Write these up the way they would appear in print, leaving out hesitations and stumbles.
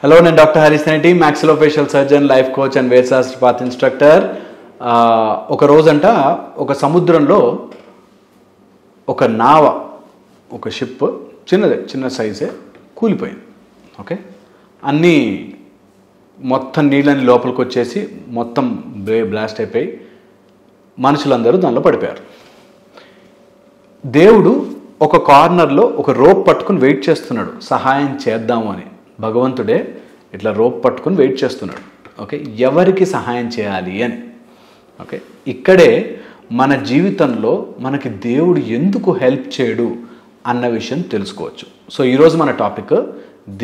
Hello, నేను doctor Harish Netti, maxillofacial surgeon, life coach and Vedashastra path instructor. ఒక రోజంట ఒక సముద్రంలో ఒక నావ, ఒక షిప్, చిన్న సైజే కూలిపోయింది. ఓకే, అన్నీ మొత్తం నీళ్ళని లోపలికి వచ్చేసి మొత్తం బ్లాస్ట్ అయిపోయి మనుషులందరూ దానిలో పడిపోయారు. దేవుడు ఒక కార్నర్లో ఒక రోప్ పట్టుకుని వెయిట్ చేస్తున్నాడు, సహాయం చేద్దాము అని. భగవంతుడే ఇట్లా రోప్ పట్టుకుని వెయిట్ చేస్తున్నాడు. ఓకే, ఎవరికి సహాయం చేయాలి అని. ఓకే, ఇక్కడే మన జీవితంలో మనకి దేవుడు ఎందుకు హెల్ప్ చేయడు అన్న విషయం తెలుసుకోవచ్చు. సో ఈరోజు మన టాపిక్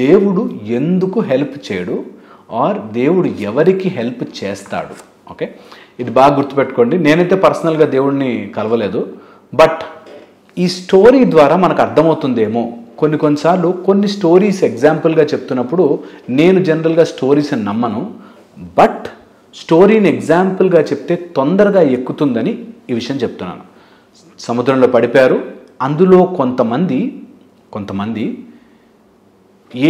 దేవుడు ఎందుకు హెల్ప్ చేయడు, ఆర్ దేవుడు ఎవరికి హెల్ప్ చేస్తాడు. ఓకే, ఇది బాగా గుర్తుపెట్టుకోండి. నేనైతే పర్సనల్గా దేవుడిని కలవలేదు, బట్ ఈ స్టోరీ ద్వారా మనకు అర్థమవుతుందేమో. కొన్నిసార్లు కొన్ని స్టోరీస్ ఎగ్జాంపుల్గా చెప్తున్నప్పుడు నేను జనరల్గా స్టోరీస్ని నమ్మను, బట్ స్టోరీని ఎగ్జాంపుల్గా చెప్తే తొందరగా ఎక్కుతుందని ఈ విషయం చెప్తున్నాను. సముద్రంలో పడిపోయారు. అందులో కొంతమంది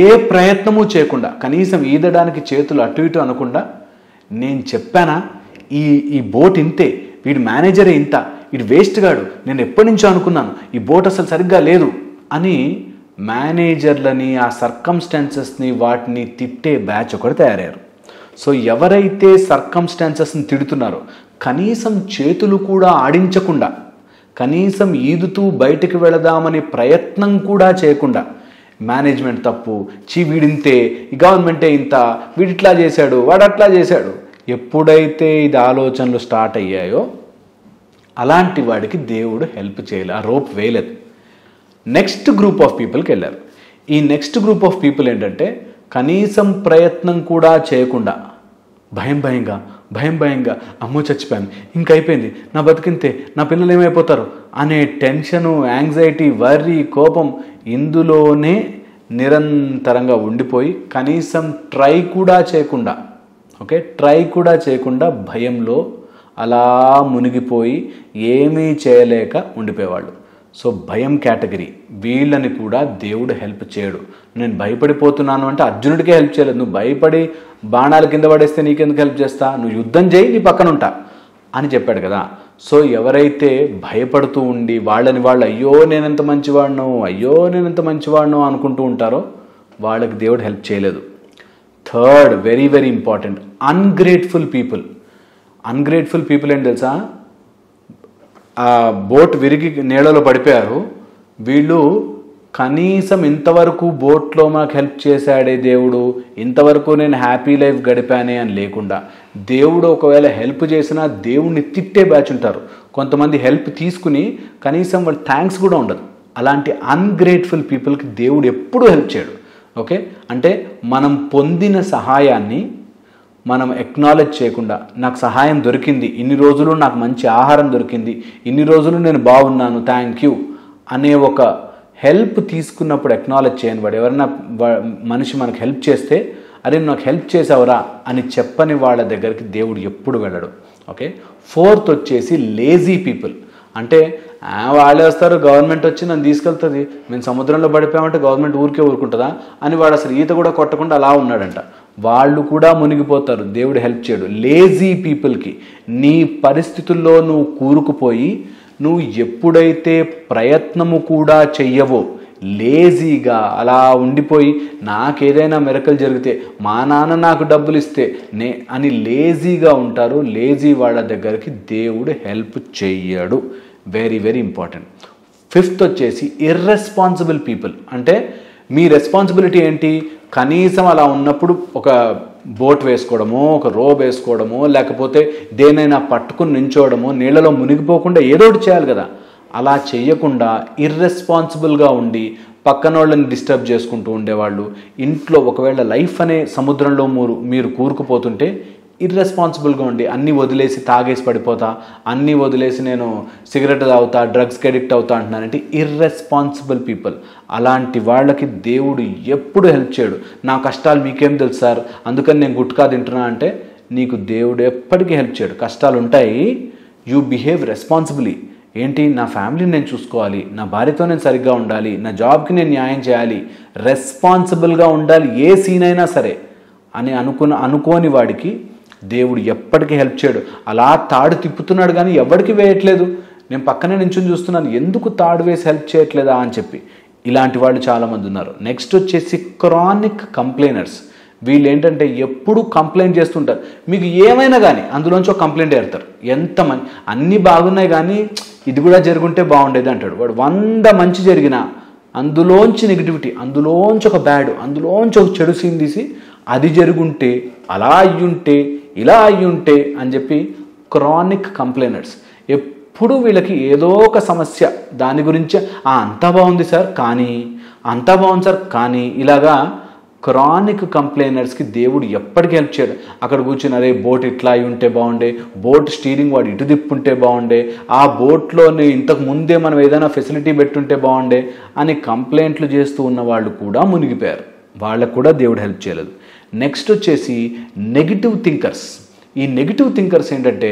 ఏ ప్రయత్నము చేయకుండా, కనీసం ఈదడానికి చేతులు అటు ఇటు అనకుండా, నేను చెప్పానా ఈ బోట్ ఇంతే, వీడి మేనేజరే ఇంత, వీడు వేస్ట్ గాడు, నేను ఎప్పటి నుంచో అనుకున్నాను, ఈ బోట్ అసలు సరిగ్గా లేదు అని మేనేజర్లని, ఆ సర్కమ్స్టాన్సెస్ని, వాటిని తిట్టే బ్యాచ్ ఒకటి తయారయ్యారు. సో ఎవరైతే సర్కమ్స్టాన్సెస్ని తిడుతున్నారో, కనీసం చేతులు కూడా ఆడించకుండా, కనీసం ఈదుతూ బయటికి వెళదామని ప్రయత్నం కూడా చేయకుండా, మేనేజ్మెంట్ తప్పు, వీడింతే, ఈ గవర్నమెంటే ఇంత, వీడిట్లా చేశాడు, వాడు అట్లా చేశాడు, ఎప్పుడైతే ఇది ఆలోచనలు స్టార్ట్ అయ్యాయో అలాంటి వాడికి దేవుడు హెల్ప్ చేయలేదు, ఆ రోప్ వేయలేదు. నెక్స్ట్ గ్రూప్ ఆఫ్ పీపుల్కి వెళ్ళారు. ఈ నెక్స్ట్ గ్రూప్ ఆఫ్ పీపుల్ ఏంటంటే, కనీసం ప్రయత్నం కూడా చేయకుండా, భయంగా అమ్మో చచ్చిపోయాను, ఇంకైపోయింది, నా బతికింతే, నా పిల్లలు ఏమైపోతారు అనే టెన్షను, యాంగ్జైటీ, వర్రీ, కోపం ఇందులోనే నిరంతరంగా ఉండిపోయి కనీసం ట్రై కూడా చేయకుండా భయంలో అలా మునిగిపోయి ఏమీ చేయలేక ఉండిపోయేవాళ్ళు. సో భయం కేటగిరీ, వీళ్ళని కూడా దేవుడు హెల్ప్ చేయడు. నేను భయపడిపోతున్నాను అంటే అర్జునుడికే హెల్ప్ చేయలేదు. నువ్వు భయపడి బాణాలు కింద పడేస్తే నీకెందుకు హెల్ప్ చేస్తా, నువ్వు యుద్ధం చేయి, నీ పక్కన ఉంటా అని చెప్పాడు కదా. సో ఎవరైతే భయపడుతూ ఉండి వాళ్ళని వాళ్ళు అయ్యో నేనెంత మంచివాడినో అనుకుంటూ ఉంటారో వాళ్ళకి దేవుడు హెల్ప్ చేయలేదు. Third, very very important, ungrateful people ఏంటి తెలుసా, ఆ బోట్ విరిగి నీళ్ళలో పడిపోయారు. వీళ్ళు కనీసం ఇంతవరకు బోట్లో మాకు హెల్ప్ చేశాడే దేవుడు, ఇంతవరకు నేను హ్యాపీ లైఫ్ గడిపానే అని లేకుండా, దేవుడు ఒకవేళ హెల్ప్ చేసినా దేవుడిని తిట్టే బ్యాచ్ ఉంటారు. కొంతమంది హెల్ప్ తీసుకుని కనీసం వాళ్ళు థ్యాంక్స్ కూడా ఉండదు. అలాంటి అన్గ్రేట్ఫుల్ పీపుల్కి దేవుడు ఎప్పుడూ హెల్ప్ చేయడు. ఓకే, అంటే మనం పొందిన సహాయాన్ని మనం ఎక్నాలెడ్జ్ చేయకుండా, నాకు సహాయం దొరికింది, ఇన్ని రోజులు నాకు మంచి ఆహారం దొరికింది, ఇన్ని రోజులు నేను బాగున్నాను, థ్యాంక్ యూ అనే ఒక హెల్ప్ తీసుకున్నప్పుడు ఎక్నాలెడ్జ్ చేయని వాడు, ఎవరైనా మనిషి మనకు హెల్ప్ చేస్తే అరే నాకు హెల్ప్ చేసావురా అని చెప్పని వాళ్ళ దగ్గరికి దేవుడు ఎప్పుడు వెళ్ళడు. ఓకే, ఫోర్త్ వచ్చేసి లేజీ పీపుల్. అంటే వాళ్ళే వస్తారు, గవర్నమెంట్ వచ్చి నన్ను తీసుకెళ్తుంది, మేము సముద్రంలో పడిపోయామంటే గవర్నమెంట్ ఊరుకుంటుందా అని వాడు అసలు ఈత కూడా కొట్టకుండా అలా ఉన్నాడంట. వాళ్ళు కూడా మునిగిపోతారు, దేవుడు హెల్ప్ చేయడు. లేజీ పీపుల్కి, నీ పరిస్థితుల్లో నువ్వు కూరుకుపోయి నువ్వు ఎప్పుడైతే ప్రయత్నము కూడా చెయ్యవో, లేజీగా అలా ఉండిపోయి నాకేదైనా మిరకల్ జరిగితే, మా నాన్న నాకు డబ్బులు ఇస్తే అని లేజీగా ఉంటారు. లేజీ వాళ్ళ దగ్గరికి దేవుడు హెల్ప్ చెయ్యడు. Very very important. ఫిఫ్త్ వచ్చేసి ఇర్రెస్పాన్సిబుల్ పీపుల్. అంటే మీ రెస్పాన్సిబిలిటీ ఏంటి, కనీసం అలా ఉన్నప్పుడు ఒక బోట్ వేసుకోవడమో, ఒక రోబ్ వేసుకోవడమో, లేకపోతే దేనైనా పట్టుకుని నించోవడమో, నీళ్ళలో మునిగిపోకుండా ఏదో ఒకటి చేయాలి కదా. అలా చేయకుండా ఇర్రెస్పాన్సిబుల్గా ఉండి పక్కన వాళ్ళని డిస్టర్బ్ చేసుకుంటూ ఉండేవాళ్ళు. ఇంట్లో ఒకవేళ లైఫ్ అనే సముద్రంలో మీరు కూరుకుపోతుంటే ఇర్రెస్పాన్సిబుల్గా ఉండి అన్నీ వదిలేసి తాగేసి పడిపోతా, అన్నీ వదిలేసి నేను సిగరెట్ తాగుతా, డ్రగ్స్కి అడిక్ట్ అవుతా అంటున్నానంటే ఇర్రెస్పాన్సిబుల్ పీపుల్. అలాంటి వాళ్ళకి దేవుడు ఎప్పుడు హెల్ప్ చేయడు. నా కష్టాలు మీకేం తెలుసు సార్, అందుకని నేను గుట్కా తింటున్నా అంటే నీకు దేవుడు ఎప్పటికీ హెల్ప్ చేయడు. కష్టాలు ఉంటాయి, యూ బిహేవ్ రెస్పాన్సిబుల్లీ. ఏంటి, నా ఫ్యామిలీని నేను చూసుకోవాలి, నా భార్యతో నేను సరిగ్గా ఉండాలి, నా జాబ్కి నేను న్యాయం చేయాలి, రెస్పాన్సిబుల్గా ఉండాలి, ఏ సీన్ అయినా సరే అని అనుకోని వాడికి దేవుడు ఎప్పటికీ హెల్ప్ చేయడు. అలా తాడు తిప్పుతున్నాడు కానీ ఎవరికి వేయట్లేదు. నేను పక్కనే నించుని చూస్తున్నాను, ఎందుకు తాడు వేసి హెల్ప్ చేయట్లేదా అని చెప్పి. ఇలాంటి వాళ్ళు చాలామంది ఉన్నారు. నెక్స్ట్ వచ్చేసి క్రానిక్ కంప్లైనర్స్. వీళ్ళు ఏంటంటే ఎప్పుడు కంప్లైంట్ చేస్తుంటారు. మీకు ఏమైనా కానీ అందులోంచి ఒక కంప్లైంట్ ఏడతారు. ఎంతమంది అన్నీ బాగున్నాయి కానీ ఇది కూడా జరుగుంటే బాగుండేది అంటాడు వాడు. 100 మంచి జరిగినా అందులోంచి నెగిటివిటీ, అందులోంచి ఒక బ్యాడ్, అందులోంచి ఒక చెడు సీన్ తీసి అది జరుగుంటే, అలా అయ్యుంటే, ఇలా అయ్యుంటే అని చెప్పి క్రానిక్ కంప్లైనర్స్. ఎప్పుడు వీళ్ళకి ఏదో ఒక సమస్య, దాని గురించి అంతా బాగుంది సార్ కానీ, అంతా బాగుంది సార్ కానీ, ఇలాగా క్రానిక్ కంప్లైనర్స్కి దేవుడు ఎప్పటికీ హెల్ప్ చేయడు. అక్కడ కూర్చుని అరే బోట్ ఇట్లా అయి ఉంటే బాగుండే, బోట్ స్టీరింగ్ వాడు ఇటు తిప్పుంటే బాగుండే, ఆ బోట్లోని ఇంతకు ముందే మనం ఏదైనా ఫెసిలిటీ పెట్టుంటే బాగుండే అని కంప్లైంట్లు చేస్తూ ఉన్న వాళ్ళు కూడా మునిగిపోయారు. వాళ్ళకు కూడా దేవుడు హెల్ప్ చేయలేదు. నెక్స్ట్ వచ్చేసి నెగిటివ్ థింకర్స్. ఈ నెగిటివ్ థింకర్స్ ఏంటంటే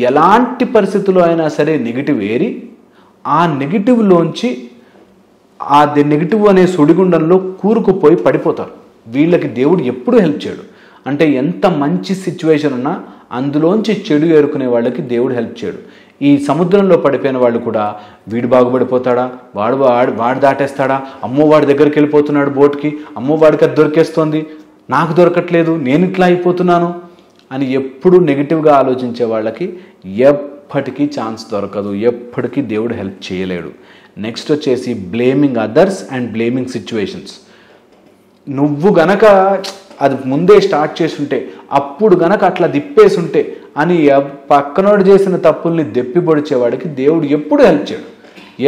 ఎలాంటి పరిస్థితుల్లో అయినా సరే నెగిటివ్ ఏరి ఆ నెగిటివ్లోంచి అది నెగిటివ్ అనే సుడిగుండంలో కూరుకుపోయి పడిపోతారు. వీళ్ళకి దేవుడు ఎప్పుడు హెల్ప్ చేయడు. అంటే ఎంత మంచి సిచ్యువేషన్ ఉన్నా అందులోంచి చెడు ఏరుకునే వాళ్ళకి దేవుడు హెల్ప్ చేయడు. ఈ సముద్రంలో పడిపోయిన వాళ్ళు కూడా వీడు బాగుపడిపోతాడా, వాడు దాటేస్తాడా, అమ్మో వాడి దగ్గరికి వెళ్ళిపోతున్నాడు బోట్కి, అమ్మో వాడికి అది దొరికేస్తోంది, నాకు దొరకట్లేదు, నేను ఇట్లా అయిపోతున్నాను అని ఎప్పుడు నెగిటివ్గా ఆలోచించే వాళ్ళకి ఎప్పటికీ ఛాన్స్ దొరకదు, ఎప్పటికీ దేవుడు హెల్ప్ చేయలేడు. నెక్స్ట్ వచ్చేసి blaming others and blaming situations. నువ్వు గనక అది ముందే స్టార్ట్ చేసుంటే, అప్పుడు గనక అట్లా దిప్పేసుంటే అని పక్కనోడు చేసిన తప్పుల్ని దెప్పిపొడిచేవాడికి దేవుడు ఎప్పుడు హెల్ప్ చేయడు,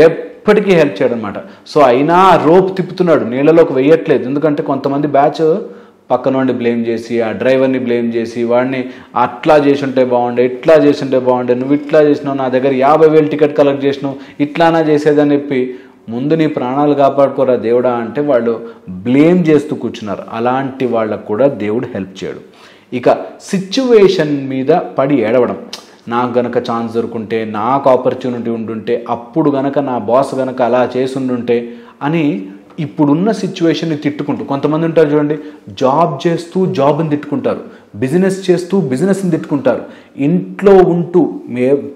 ఎప్పటికీ హెల్ప్ చేయడు అనమాట. సో అయినా రోప్ తిప్పుతున్నాడు, నీళ్ళలోకి వెయ్యట్లేదు. ఎందుకంటే కొంతమంది బ్యాచ్ పక్కనోడిని బ్లేమ్ చేసి, ఆ డ్రైవర్ని బ్లేమ్ చేసి, వాడిని అట్లా చేసుంటే బాగుండే, ఇట్లా చేసుంటే బాగుండే, నువ్వు ఇట్లా చేసినావు, నా దగ్గర 50,000 టికెట్ కలెక్ట్ చేసినావు, ఇట్లానా చేసేదని చెప్పి ముందు నీ ప్రాణాలు కాపాడుకోరా దేవుడా అంటే వాళ్ళు బ్లేమ్ చేస్తూ కూర్చున్నారు. అలాంటి వాళ్ళకు కూడా దేవుడు హెల్ప్ చేయడు. ఇక సిచ్యువేషన్ మీద పడి ఏడవడం, నాకు గనక ఛాన్స్ దొరుకుంటే, నాకు ఆపర్చునిటీ ఉండుంటే, అప్పుడు గనక నా బాస్ గనక అలా చేసి ఉండుంటే అని ఇప్పుడున్న సిచ్యువేషన్ని తిట్టుకుంటూ, కొంతమంది ఉంటారు చూడండి, జాబ్ చేస్తూ జాబ్ని తిట్టుకుంటారు, బిజినెస్ చేస్తూ బిజినెస్ని తిట్టుకుంటారు, ఇంట్లో ఉంటూ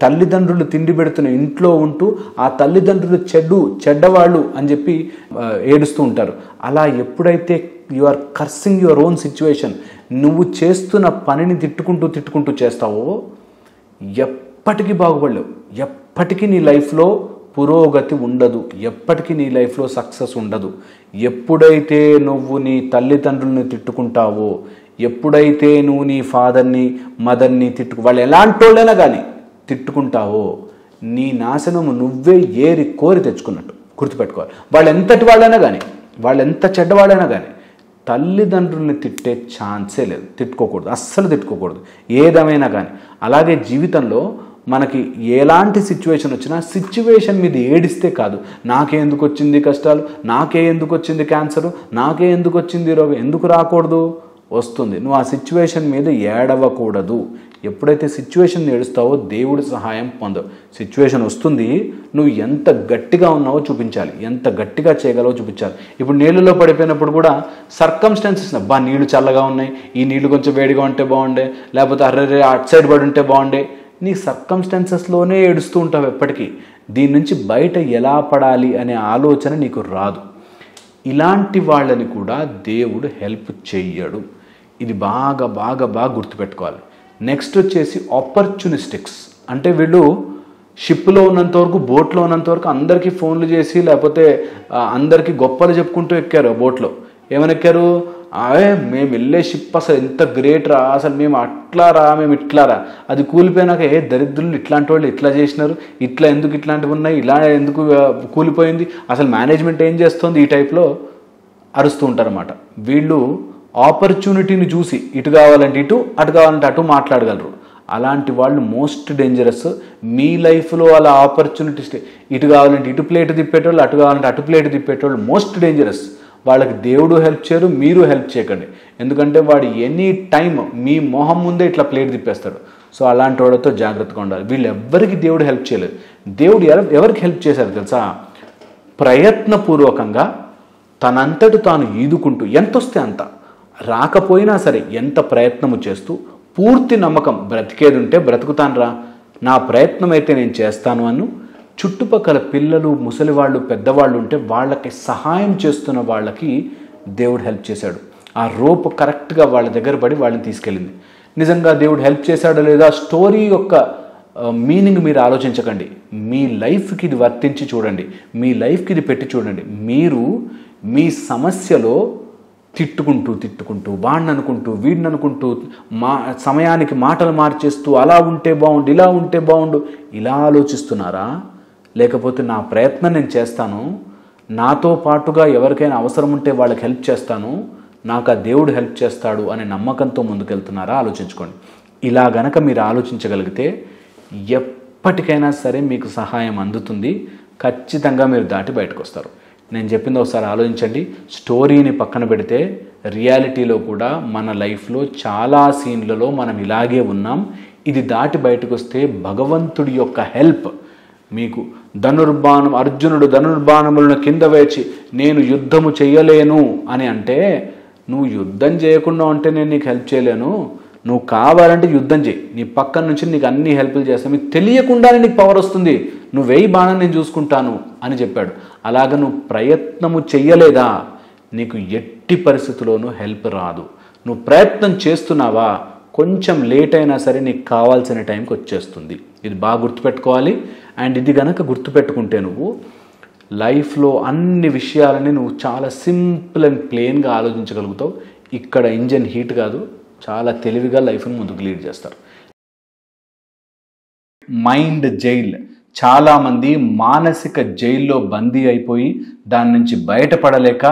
తల్లిదండ్రులు తిండి పెడుతున్న ఇంట్లో ఉంటూ ఆ తల్లిదండ్రులు చెడ్డవాళ్ళు అని చెప్పి ఏడుస్తూ ఉంటారు. అలా ఎప్పుడైతే you are cursing your own situation, నువ్వు చేస్తున్న పనిని తిట్టుకుంటూ చేస్తావో ఎప్పటికీ బాగుపడలేవు, ఎప్పటికీ నీ లైఫ్లో పురోగతి ఉండదు, ఎప్పటికీ నీ లైఫ్లో సక్సెస్ ఉండదు. ఎప్పుడైతే నువ్వు నీ తల్లిదండ్రుల్ని తిట్టుకుంటావో, ఎప్పుడైతే నువ్వు నీ ఫాదర్ని మదర్ని వాళ్ళు ఎలాంటి వాళ్ళైనా కానీ తిట్టుకుంటావో, నీ నాశనము నువ్వే ఏరి కోరి తెచ్చుకున్నట్టు గుర్తుపెట్టుకోవాలి. వాళ్ళు ఎంతటి వాళ్ళైనా కానీ, వాళ్ళు ఎంత చెడ్డవాళ్ళైనా కానీ తల్లిదండ్రుల్ని తిట్టే ఛాన్సే లేదు. తిట్టుకోకూడదు, అస్సలు తిట్టుకోకూడదు ఏదేమైనా కానీ. అలాగే జీవితంలో మనకి ఎలాంటి సిచ్యువేషన్ వచ్చినా సిచ్యువేషన్ మీద ఏడిస్తే కాదు, నాకే ఎందుకు వచ్చింది కష్టాలు, నాకే ఎందుకు వచ్చింది క్యాన్సరు, నాకే ఎందుకు వచ్చింది రోగం, ఎందుకు రాకూడదు, వస్తుంది. నువ్వు ఆ సిచ్యువేషన్ మీద ఏడవకూడదు. ఎప్పుడైతే సిచ్యువేషన్ ఏడుస్తావో దేవుడి సహాయం పొందవు. సిచ్యువేషన్ వస్తుంది, నువ్వు ఎంత గట్టిగా ఉన్నావో చూపించాలి, ఎంత గట్టిగా చేయగలవో చూపించాలి. ఇప్పుడు నీళ్ళలో పడిపోయినప్పుడు కూడా సర్కమ్స్టాన్సెస్, నీళ్లు చల్లగా ఉన్నాయి, ఈ నీళ్లు కొంచెం వేడిగా ఉంటే బాగుండే, లేకపోతే అర్రే అటు సైడ్ పడి ఉంటే బాగుండే, నీ సర్కమ్స్టాన్సెస్లోనే ఏడుస్తూ ఉంటావు ఎప్పటికీ. దీని నుంచి బయట ఎలా పడాలి అనే ఆలోచన నీకు రాదు. ఇలాంటి వాళ్ళని కూడా దేవుడు హెల్ప్ చెయ్యడు. ఇది బాగా గుర్తుపెట్టుకోవాలి. నెక్స్ట్ వచ్చేసి ఆపర్చునిస్టిక్స్. అంటే వీళ్ళు షిప్లో ఉన్నంత వరకు, బోట్లో ఉన్నంత వరకు అందరికీ ఫోన్లు చేసి, లేకపోతే అందరికీ గొప్పలు చెప్పుకుంటూ ఎక్కారు బోట్లో. ఏమని ఎక్కారు, మేము వెళ్ళే షిప్ అసలు ఎంత గ్రేట్ రా, అసలు మేము అట్లారా, మేము ఇట్లారా, అది కూలిపోయినాక దరిద్రులు ఇట్లాంటి వాళ్ళు ఇట్లా చేసినారు, ఇట్లా ఎందుకు ఇట్లాంటివి ఉన్నాయి, ఇలా ఎందుకు కూలిపోయింది, అసలు మేనేజ్మెంట్ ఏం చేస్తుంది, ఈ టైప్లో అరుస్తూ ఉంటారన్నమాట. వీళ్ళు ఆపర్చునిటీని చూసి ఇటు కావాలంటే ఇటు, అటు కావాలంటే అటు మాట్లాడగలరు. అలాంటి వాళ్ళు మోస్ట్ డేంజరస్. మీ లైఫ్లో అలా ఆపర్చునిటీస్, ఇటు కావాలంటే ఇటు ప్లేట్ తిప్పేటోళ్ళు, అటు కావాలంటే అటు ప్లేట్ తిప్పేటోళ్ళు మోస్ట్ డేంజరస్. వాళ్ళకి దేవుడు హెల్ప్ చేయరు, మీరు హెల్ప్ చేయకండి. ఎందుకంటే వాడు ఎనీ టైం మీ మొహం ముందే ఇట్లా ప్లేట్ తిప్పేస్తాడు. సో అలాంటి వాళ్ళతో జాగ్రత్తగా ఉండాలి. వీళ్ళు ఎవ్వరికి దేవుడు హెల్ప్ చేయలేదు. దేవుడు ఎవరికి హెల్ప్ చేశారు తెలుసా? ప్రయత్నపూర్వకంగా తనంతటి తాను ఈదుకుంటూ ఎంత వస్తే అంత, రాకపోయినా సరే ఎంత ప్రయత్నము చేస్తూ పూర్తి నమ్మకం, బ్రతికేది ఉంటే బ్రతుకుతానురా, నా ప్రయత్నం అయితే నేను చేస్తాను అను. చుట్టుపక్కల పిల్లలు, ముసలివాళ్ళు, పెద్దవాళ్ళు ఉంటే వాళ్ళకి సహాయం చేస్తున్న వాళ్ళకి దేవుడు హెల్ప్ చేశాడు. ఆ రోప్ కరెక్ట్గా వాళ్ళ దగ్గర పడి వాళ్ళని తీసుకెళ్ళింది. నిజంగా దేవుడు హెల్ప్ చేశాడో లేదా స్టోరీ యొక్క మీనింగ్ మీరు ఆలోచించకండి. మీ లైఫ్కి ఇది వర్తించి చూడండి, మీ లైఫ్కి ఇది పెట్టి చూడండి. మీరు మీ సమస్యలో తిట్టుకుంటూ వాడిని అనుకుంటూ వీడిని అనుకుంటూ సమయానికి మాటలు మార్చేస్తూ అలా ఉంటే బాగుండు, ఇలా ఉంటే బాగుండు, ఇలా ఆలోచిస్తున్నారా? లేకపోతే నా ప్రయత్నం నేను చేస్తాను, నాతో పాటుగా ఎవరికైనా అవసరం ఉంటే వాళ్ళకి హెల్ప్ చేస్తాను, నాకు ఆ దేవుడు హెల్ప్ చేస్తాడు అనే నమ్మకంతో ముందుకెళ్తున్నారా? ఆలోచించుకోండి. ఇలా గనక మీరు ఆలోచించగలిగితే ఎప్పటికైనా సరే మీకు సహాయం అందుతుంది. ఖచ్చితంగా మీరు దాటి బయటకు వస్తారు. నేను చెప్పింది ఒకసారి ఆలోచించండి. స్టోరీని పక్కన పెడితే రియాలిటీలో కూడా మన లైఫ్లో చాలా సీన్లలో మనం ఇలాగే ఉన్నాం. ఇది దాటి బయటకు వస్తే భగవంతుడి యొక్క హెల్ప్ మీకు. అర్జునుడు ధనుర్బాణములను కింద వేచి నేను యుద్ధము చెయ్యలేను అని అంటే, నువ్వు యుద్ధం చేయకుండా ఉంటే నేను నీకు హెల్ప్ చేయలేను, నువ్వు కావాలంటే యుద్ధం చేయి, నీ పక్కన నుంచి నీకు అన్ని హెల్ప్లు చేస్తాను, మీకు తెలియకుండానే నీకు పవర్ వస్తుంది, నువ్వు వెయ్యి బాణం నేను చూసుకుంటాను అని చెప్పాడు. అలాగ నువ్వు ప్రయత్నము చెయ్యలేదా, నీకు ఎట్టి పరిస్థితుల్లోనూ హెల్ప్ రాదు. నువ్వు ప్రయత్నం చేస్తున్నావా, కొంచెం లేట్ అయినా సరే నీకు కావాల్సిన టైంకి వచ్చేస్తుంది. ఇది బాగా గుర్తుపెట్టుకోవాలి. అండ్ ఇది కనుక గుర్తుపెట్టుకుంటే నువ్వు లైఫ్లో అన్ని విషయాలని నువ్వు చాలా సింపుల్ అండ్ ప్లెయిన్గా ఆలోచించగలుగుతావు. ఇక్కడ ఇంజన్ హీట్ కాదు, చాలా తెలివిగా లైఫ్ని ముందుకు లీడ్ చేస్తారు. Mind jail. చాలామంది మానసిక జైల్లో బందీ అయిపోయి దాని నుంచి బయటపడలేక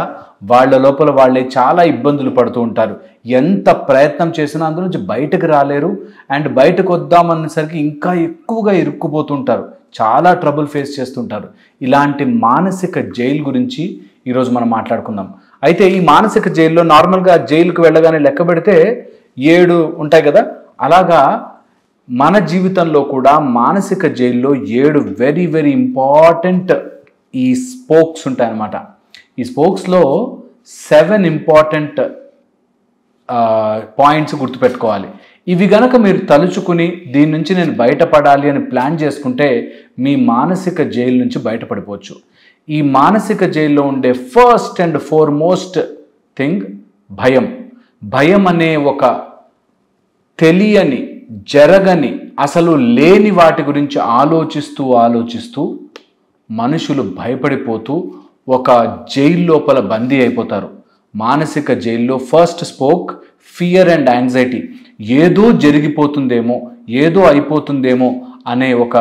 వాళ్ళ లోపల వాళ్ళే చాలా ఇబ్బందులు పడుతూ ఉంటారు. ఎంత ప్రయత్నం చేసినా అందులో నుంచి బయటకు రాలేరు. అండ్ బయటకు వద్దామన్నసరికి ఇంకా ఎక్కువగా ఇరుక్కుపోతుంటారు, చాలా ట్రబుల్ ఫేస్ చేస్తుంటారు. ఇలాంటి మానసిక జైలు గురించి ఈరోజు మనం మాట్లాడుకుందాం. అయితే ఈ మానసిక జైల్లో నార్మల్గా జైలుకు వెళ్ళగానే లెక్క పెడితే 7 ఉంటాయి కదా, అలాగా మన జీవితంలో కూడా మానసిక జైల్లో 7 వెరీ వెరీ ఇంపార్టెంట్ ఈ స్పోక్స్ ఉంటాయన్నమాట. ఈ స్పోక్స్లో 7 ఇంపార్టెంట్ పాయింట్స్ గుర్తుపెట్టుకోవాలి. ఇవి గనక మీరు తలుచుకుని దీని నుంచి నేను బయటపడాలి అని ప్లాన్ చేసుకుంటే మీ మానసిక జైలు నుంచి బయటపడిపోవచ్చు. ఈ మానసిక జైల్లో ఉండే ఫస్ట్ అండ్ ఫార్మోస్ట్ థింగ్ భయం. భయం అనే ఒక తెలియని, జరగని, అసలు లేని వాటి గురించి ఆలోచిస్తూ మనుషులు భయపడిపోతూ ఒక జైలు లోపల బందీ అయిపోతారు. మానసిక జైల్లో first spoke fear and anxiety. ఏదో జరిగిపోతుందేమో, ఏదో అయిపోతుందేమో అనే ఒక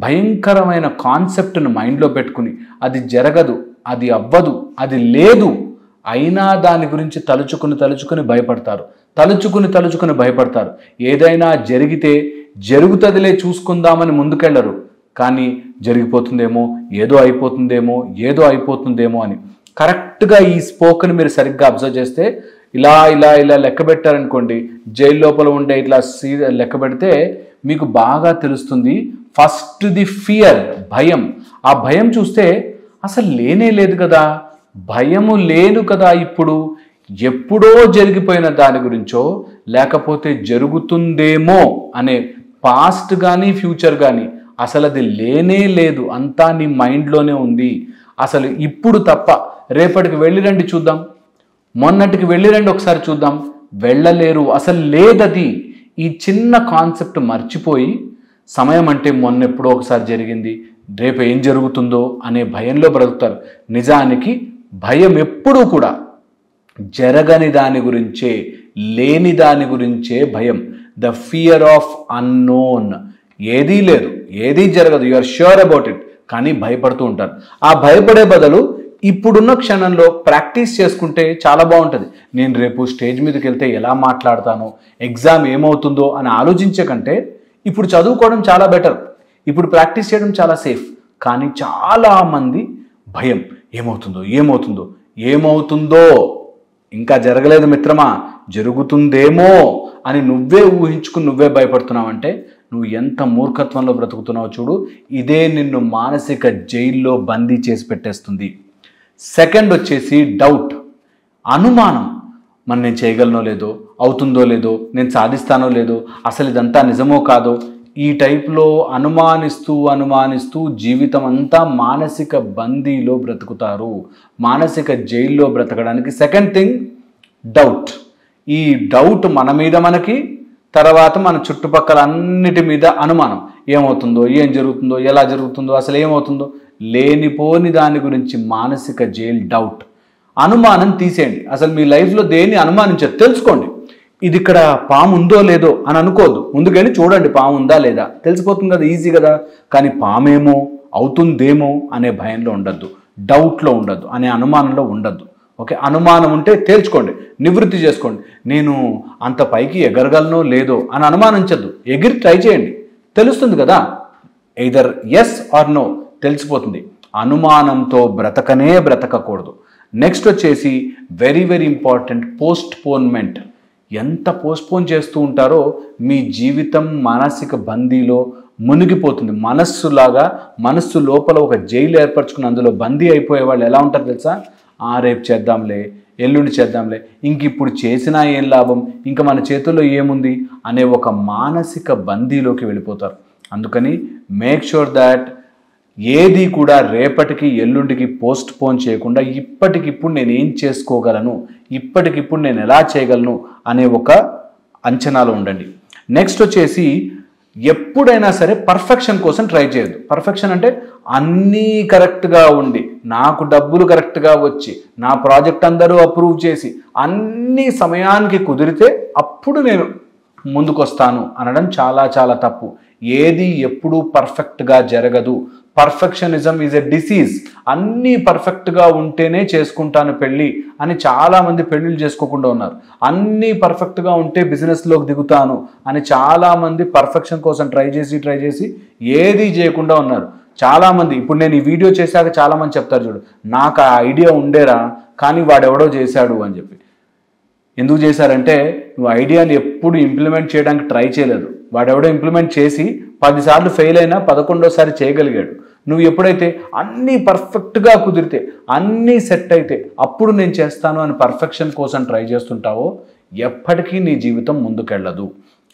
భయంకరమైన కాన్సెప్ట్ను మైండ్లో పెట్టుకుని అది జరగదు, అది అవ్వదు, అది లేదు, అయినా దాని గురించి తలుచుకుని భయపడతారు, తలుచుకుని భయపడతారు. ఏదైనా జరిగితే జరుగుతుందిలే చూసుకుందామని ముందుకెళ్ళరు, కానీ జరిగిపోతుందేమో, ఏదో అయిపోతుందేమో అని. కరెక్ట్గా ఈ స్పోక్ని మీరు సరిగ్గా అబ్జర్వ్ చేస్తే ఇలా లెక్క పెట్టారనుకోండి, జైలు లోపల ఉండే ఇట్లా లెక్క పెడితే మీకు బాగా తెలుస్తుంది. ఫస్ట్ ది ఫియర్, భయం. ఆ భయం చూస్తే అసలు లేనే లేదు కదా, భయము లేదు కదా, ఇప్పుడు ఎప్పుడో జరిగిపోయిన దాని గురించో లేకపోతే జరుగుతుందేమో అనే పాస్ట్ కానీ ఫ్యూచర్ కానీ అసలు అది లేనే లేదు, అంతా నీ మైండ్లోనే ఉంది. అసలు ఇప్పుడు తప్ప రేపటికి వెళ్ళిరండి చూద్దాం, మొన్నటికి వెళ్ళిరండి ఒకసారి చూద్దాం, వెళ్ళలేరు, అసలు లేదది. ఈ చిన్న కాన్సెప్ట్ మర్చిపోయి సమయం అంటే మొన్నెప్పుడో ఒకసారి జరిగింది, రేపు ఏం జరుగుతుందో అనే భయంలో బ్రతుకుతారు. నిజానికి భయం ఎప్పుడూ కూడా జరగని దాని గురించే, లేని దాని గురించే భయం. The fear of unknown. ఏదీ లేదు, ఏదీ జరగదు, you are sure about it, కానీ భయపడుతూ ఉంటారు. ఆ భయపడే బదులు ఇప్పుడున్న క్షణంలో ప్రాక్టీస్ చేసుకుంటే చాలా బాగుంటుంది. నేను రేపు స్టేజ్ మీదకి వెళ్తే ఎలా మాట్లాడతానో, ఎగ్జామ్ ఏమవుతుందో అని ఆలోచించే కంటే ఇప్పుడు చదువుకోవడం చాలా బెటర్, ఇప్పుడు ప్రాక్టీస్ చేయడం చాలా సేఫ్. కానీ చాలామంది భయం, ఏమవుతుందో ఇంకా జరగలేదు మిత్రమా, జరుగుతుందేమో అని నువ్వే ఊహించుకుని నువ్వే భయపడుతున్నావంటే నువ్వు ఎంత మూర్ఖత్వంలో బ్రతుకుతున్నావో చూడు. ఇదే నిన్ను మానసిక జైల్లో బందీ చేసి పెట్టేస్తుంది. సెకండ్ వచ్చేసి డౌట్, అనుమానం. మరి నేను చేయగలనో లేదో, అవుతుందో లేదో, నేను సాధిస్తానో లేదో, అసలు ఇదంతా నిజమో కాదో, ఈ టైప్లో అనుమానిస్తూ జీవితం అంతా మానసిక బందీలో బ్రతుకుతారు. మానసిక జైల్లో బ్రతకడానికి సెకండ్ థింగ్ డౌట్. ఈ డౌట్ మన మీద మనకి, తర్వాత మన చుట్టుపక్కల అన్నిటి మీద అనుమానం. ఏమవుతుందో, ఏం జరుగుతుందో, ఎలా జరుగుతుందో, అసలు ఏమవుతుందో, లేనిపోని దాని గురించి మానసిక జైల్ డౌట్. అనుమానం తీసేయండి. అసలు మీ లైఫ్లో దేన్ని అనుమానించదు, తెలుసుకోండి. ఇది ఇక్కడ పాము ఉందో లేదో అని అనుకోవద్దు, ముందుగానే చూడండి పాము ఉందా లేదా, తెలిసిపోతుంది కదా, ఈజీ కదా. కానీ పామేమో, అవుతుందేమో అనే భయంలో ఉండద్దు, డౌట్లో ఉండద్దు, అనే అనుమానంలో ఉండద్దు. ఓకే, అనుమానం ఉంటే తేల్చుకోండి, నివృత్తి చేసుకోండి. నేను అంత పైకి ఎగరగలనో లేదో అని అనుమానించద్దు, ఎగిరి ట్రై చేయండి, తెలుస్తుంది కదా. ఎయిదర్ ఎస్ ఆర్ నో తెలిసిపోతుంది. అనుమానంతో బ్రతకకూడదు. నెక్స్ట్ వచ్చేసి వెరీ వెరీ ఇంపార్టెంట్, పోస్ట్పోన్మెంట్. ఎంత పోస్ట్పోన్ చేస్తూ ఉంటారో మీ జీవితం మానసిక బందీలో మునిగిపోతుంది. మనస్సు లోపల ఒక జైలు ఏర్పరచుకుని అందులో బందీ అయిపోయే వాళ్ళు ఎలా ఉంటారు తెలుసా? రేపు చేద్దాంలే, ఎల్లుండి చేద్దాంలే, ఇంక ఇప్పుడు చేసినా ఏం లాభం, ఇంకా మన చేతుల్లో ఏముంది అనే ఒక మానసిక బందీలోకి వెళ్ళిపోతారు. అందుకని మేక్ షూర్ దాట్ ఏది కూడా రేపటికి ఎల్లుండికి పోస్ట్ పోన్ చేయకుండా ఇప్పటికిప్పుడు నేను ఏం చేసుకోగలను, ఇప్పటికిప్పుడు నేను ఎలా చేయగలను అనే ఒక అంచనాలో ఉండండి. నెక్స్ట్ వచ్చేసి ఎప్పుడైనా సరే పర్ఫెక్షన్ కోసం ట్రై చేయొద్దు. పర్ఫెక్షన్ అంటే అన్నీ కరెక్ట్గా ఉండి, నాకు డబ్బులు కరెక్ట్గా వచ్చి, నా ప్రాజెక్ట్ అందరూ అప్రూవ్ చేసి, అన్ని సమయానికి కుదిరితే అప్పుడు నేను ముందుకొస్తాను అనడం చాలా చాలా తప్పు. ఏది ఎప్పుడూ పర్ఫెక్ట్గా జరగదు. Perfectionism is a disease. అన్నీ పర్ఫెక్ట్గా ఉంటేనే చేసుకుంటాను పెళ్ళి అని చాలామంది పెళ్ళిళ్ళు చేసుకోకుండా ఉన్నారు. అన్నీ పర్ఫెక్ట్గా ఉంటే బిజినెస్లోకి దిగుతాను అని చాలామంది పర్ఫెక్షన్ కోసం ట్రై చేసి ఏది చేయకుండా ఉన్నారు. చాలామంది ఇప్పుడు నేను ఈ వీడియో చేశాక చాలామంది చెప్తారు, చూడు నాకు ఆ ఐడియా ఉండేరా కానీ వాడెవడో చేశాడు అని చెప్పి. ఎందుకు చేశారంటే నువ్వు ఐడియాని ఎప్పుడు ఇంప్లిమెంట్ చేయడానికి ట్రై చేయలేదు. వాడెవడో ఇంప్లిమెంట్ చేసి 10 సార్లు ఫెయిల్ అయినా 11వ చేయగలిగాడు. నువ్వు ఎప్పుడైతే అన్నీ పర్ఫెక్ట్గా కుదిరితే, అన్నీ సెట్ అయితే అప్పుడు నేను చేస్తాను అని పర్ఫెక్షన్ కోసం ట్రై చేస్తుంటావో ఎప్పటికీ నీ జీవితం ముందుకెళ్ళదు.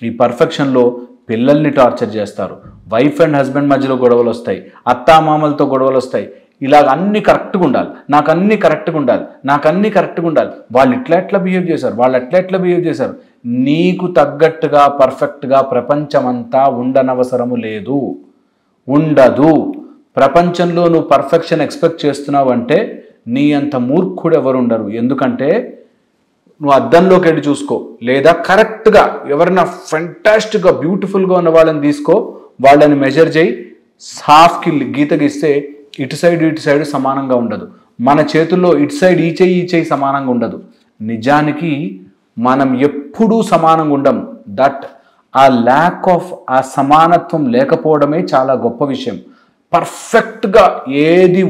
ఈ పర్ఫెక్షన్లో పిల్లల్ని టార్చర్ చేస్తారు, వైఫ్ అండ్ హస్బెండ్ మధ్యలో గొడవలు వస్తాయి, అత్తామామలతో గొడవలు వస్తాయి. ఇలాగ అన్నీ కరెక్ట్గా ఉండాలి, నాకు అన్నీ కరెక్ట్గా ఉండాలి, వాళ్ళు ఎట్లా బిహేవ్ చేశారు, వాళ్ళు ఎట్లా బిహేవ్ చేశారు. నీకు తగ్గట్టుగా పర్ఫెక్ట్గా ప్రపంచమంతా ఉండనవసరము లేదు, ఉండదు. ప్రపంచంలో నువ్వు పర్ఫెక్షన్ ఎక్స్పెక్ట్ చేస్తున్నావు అంటే నీ అంత మూర్ఖుడు ఎవరు ఉండరు. ఎందుకంటే నువ్వు అద్దంలోకి వెళ్ళి చూసుకో, లేదా కరెక్ట్గా ఎవరైనా ఫెంటాస్టిక్గా బ్యూటిఫుల్గా ఉన్న వాళ్ళని తీసుకో, వాళ్ళని మెజర్ చేయి, హాఫ్కి గీత గీస్తే ఇటు సైడ్ సమానంగా ఉండదు. మన చేతుల్లో ఇటు సైడ్ ఈ చెయ్యి సమానంగా ఉండదు. నిజానికి మనం ఎప్పుడూ సమానంగా ఉండం. దట్ ఆ ల్యాక్ ఆఫ్ ఆ సమానత్వం లేకపోవడమే చాలా గొప్ప విషయం. పర్ఫెక్ట్గా ఏది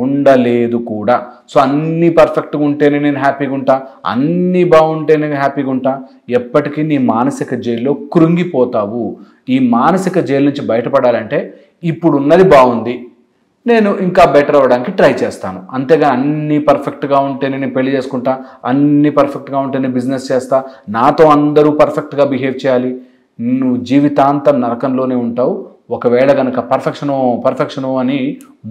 ఉండలేదు కూడా. సో అన్నీ పర్ఫెక్ట్గా ఉంటేనే నేను హ్యాపీగా ఉంటా, అన్నీ బాగుంటేనే నేను హ్యాపీగా ఉంటా. ఎప్పటికీ నీ మానసిక జైల్లో కృంగిపోతావు. ఈ మానసిక జైలు నుంచి బయటపడాలంటే ఇప్పుడున్నది బాగుంది, నేను ఇంకా బెటర్ అవ్వడానికి ట్రై చేస్తాను. అంతేగా అన్నీ పర్ఫెక్ట్గా ఉంటేనే నేను పెళ్లి చేసుకుంటా, అన్నీ పర్ఫెక్ట్గా ఉంటేనే బిజినెస్ చేస్తా, నాతో అందరూ పర్ఫెక్ట్గా బిహేవ్ చేయాలి, నువ్వు జీవితాంతం నరకంలోనే ఉంటావు. ఒకవేళ కనుక పర్ఫెక్షను అని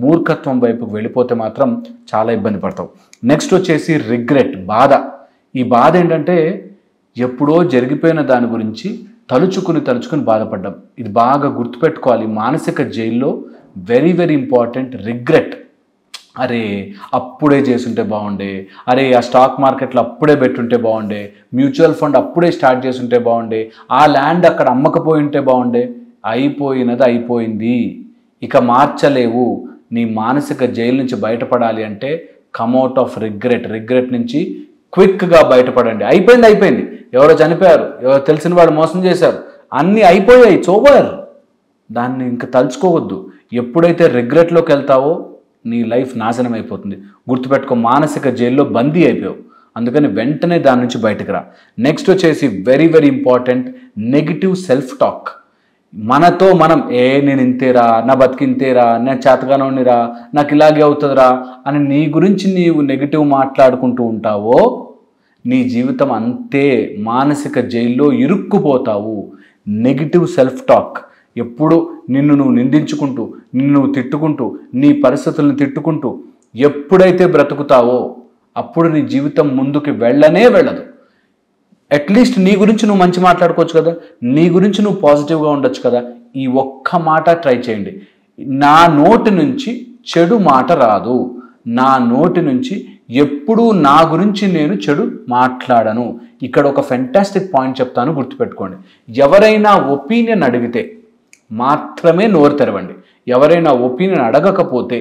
మూర్ఖత్వం వైపుకు వెళ్ళిపోతే మాత్రం చాలా ఇబ్బంది పడతావు. నెక్స్ట్ వచ్చేసి రిగ్రెట్, బాధ. ఈ బాధ ఏంటంటే ఎప్పుడో జరిగిపోయిన దాని గురించి తలుచుకుని బాధపడ్డం. ఇది బాగా గుర్తుపెట్టుకోవాలి. మానసిక జైల్లో వెరీ వెరీ ఇంపార్టెంట్ రిగ్రెట్. అరే అప్పుడే చేసుంటే బాగుండే, అరే ఆ స్టాక్ మార్కెట్లో అప్పుడే పెట్టుంటే బాగుండే, మ్యూచువల్ ఫండ్ అప్పుడే స్టార్ట్ చేసుంటే బాగుండే, ఆ ల్యాండ్ అక్కడ అమ్మకపోయి ఉంటే బాగుండే. అయిపోయినది అయిపోయింది, ఇక మార్చలేవు. నీ మానసిక జైలు నుంచి బయటపడాలి అంటే కమ్అట్ ఆఫ్ రిగ్రెట్ నుంచి క్విక్గా బయటపడండి. అయిపోయింది, ఎవరో చనిపోయారు, ఎవరో తెలిసిన వాడు మోసం చేశారు, అన్నీ అయిపోయాయి, ఓవర్. దాన్ని ఇంకా తలుచుకోవద్దు. ఎప్పుడైతే రిగ్రెట్లోకి వెళ్తావో నీ లైఫ్ నాశనం అయిపోతుంది. గుర్తుపెట్టుకో, మానసిక జైల్లో బందీ అయిపోయావు. అందుకని వెంటనే దాని నుంచి బయటకు రా. నెక్స్ట్ వచ్చేసి very very important, negative self talk. మనతో మనం నేను ఇంతేరా, నా బతికింతేరా, నా చేతగానోనిరా, నాకు ఇలాగే అవుతుందిరా అని నీ గురించి నీవు నెగిటివ్ మాట్లాడుకుంటూ ఉంటావో నీ జీవితం అంతే మానసిక జైల్లో ఇరుక్కుపోతావు. నెగిటివ్ సెల్ఫ్ టాక్, ఎప్పుడు నిన్ను నువ్వు నిందించుకుంటూ, నిన్ను నువ్వు తిట్టుకుంటూ, నీ పరిస్థితులను తిట్టుకుంటూ ఎప్పుడైతే బ్రతుకుతావో అప్పుడు నీ జీవితం ముందుకు వెళ్ళదు. అట్లీస్ట్ నీ గురించి నువ్వు మంచి మాట్లాడుకోవచ్చు కదా, నీ గురించి నువ్వు పాజిటివ్గా ఉండొచ్చు కదా. ఈ ఒక్క మాట ట్రై చేయండి. నా నోటి నుంచి చెడు మాట రాదు, నా నోటి నుంచి ఎప్పుడూ నా గురించి నేను చెడు మాట్లాడను. ఇక్కడ ఒక ఫెంటాస్టిక్ పాయింట్ చెప్తాను, గుర్తుపెట్టుకోండి. ఎవరైనా ఒపీనియన్ అడిగితే మాత్రమే నోరు తెరవండి. ఎవరైనా ఒపీనియన్ అడగకపోతే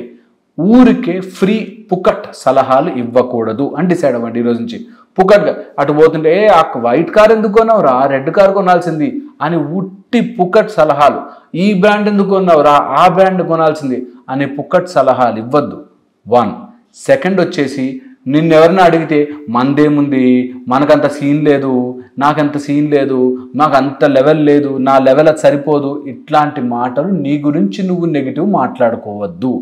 ఊరికే ఫ్రీ పుకట్ సలహాలు ఇవ్వకూడదు అని డిసైడ్ అవ్వండి ఈరోజు నుంచి. పుకట్గా అటు పోతుంటే ఆ వైట్ కార్ ఎందుకు కొన్నావురా, రెడ్ కార్ కొనాల్సింది అని ఉట్టి పుకట్ సలహాలు, ఈ బ్రాండ్ ఎందుకు కొన్నావురా, ఆ బ్రాండ్ కొనాల్సింది అనే పుకట్ సలహాలు ఇవ్వద్దు. 1. సెకండ్ వచ్చేసి నిన్నెవరైనా అడిగితే మందేముంది, మనకంత సీన్ లేదు, నాకంత సీన్ లేదు, నాకు అంత లెవెల్ లేదు, నా లెవెల్ అది సరిపోదు, ఇట్లాంటి మాటలు నీ గురించి నువ్వు నెగిటివ్ మాట్లాడుకోవద్దు.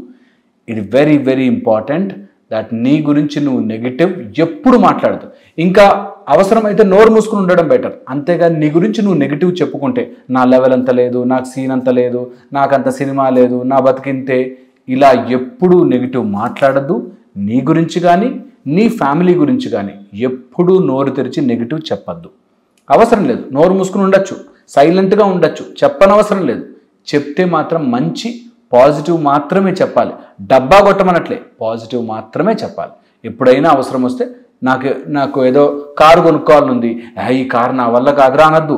ఇది వెరీ వెరీ ఇంపార్టెంట్ దట్ నీ గురించి నువ్వు నెగిటివ్ ఎప్పుడు మాట్లాడదు. ఇంకా అవసరమైతే నోరు మూసుకుని ఉండడం బెటర్. అంతేగాని నీ గురించి నువ్వు నెగిటివ్ చెప్పుకుంటే నా లెవెల్ అంత లేదు, నాకు సీన్ అంత లేదు, నాకంత సినిమా లేదు, నా బతికింతే, ఇలా ఎప్పుడూ నెగిటివ్ మాట్లాడద్దు. నీ గురించి కానీ నీ ఫ్యామిలీ గురించి కానీ ఎప్పుడూ నోరు తెరిచి నెగిటివ్ చెప్పద్దు. అవసరం లేదు, నోరు మూసుకుని ఉండొచ్చు, సైలెంట్గా ఉండొచ్చు, చెప్పనవసరం లేదు. చెప్తే మాత్రం మంచి పాజిటివ్ మాత్రమే చెప్పాలి. డబ్బా కొట్టమనట్లే, పాజిటివ్ మాత్రమే చెప్పాలి. ఎప్పుడైనా అవసరం వస్తే నాకు ఏదో కారు కొనుక్కోవాలనుంది, ఈ కారు నా వల్ల కాదురా అనద్దు.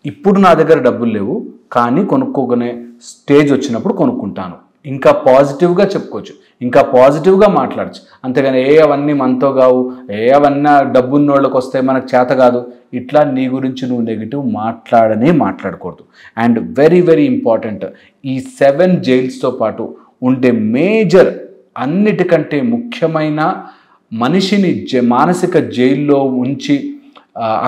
ఇప్పుడు నా దగ్గర డబ్బులు లేవు, కానీ కొనుక్కోగానే స్టేజ్ వచ్చినప్పుడు కొనుక్కుంటాను. ఇంకా పాజిటివ్గా చెప్పుకోవచ్చు, ఇంకా పాజిటివ్గా మాట్లాడచ్చు. అంతేగాని అవన్నీ మనతో కావు, అవన్నీ డబ్బున్నోళ్ళకి వస్తే మనకు చేత కాదు, ఇట్లా నీ గురించి నువ్వు నెగిటివ్ మాట్లాడకూడదు. అండ్ వెరీ వెరీ ఇంపార్టెంట్, ఈ 7 జైల్స్తో పాటు ఉండే మేజర్ అన్నిటికంటే ముఖ్యమైన మనిషిని మానసిక జైల్లో ఉంచి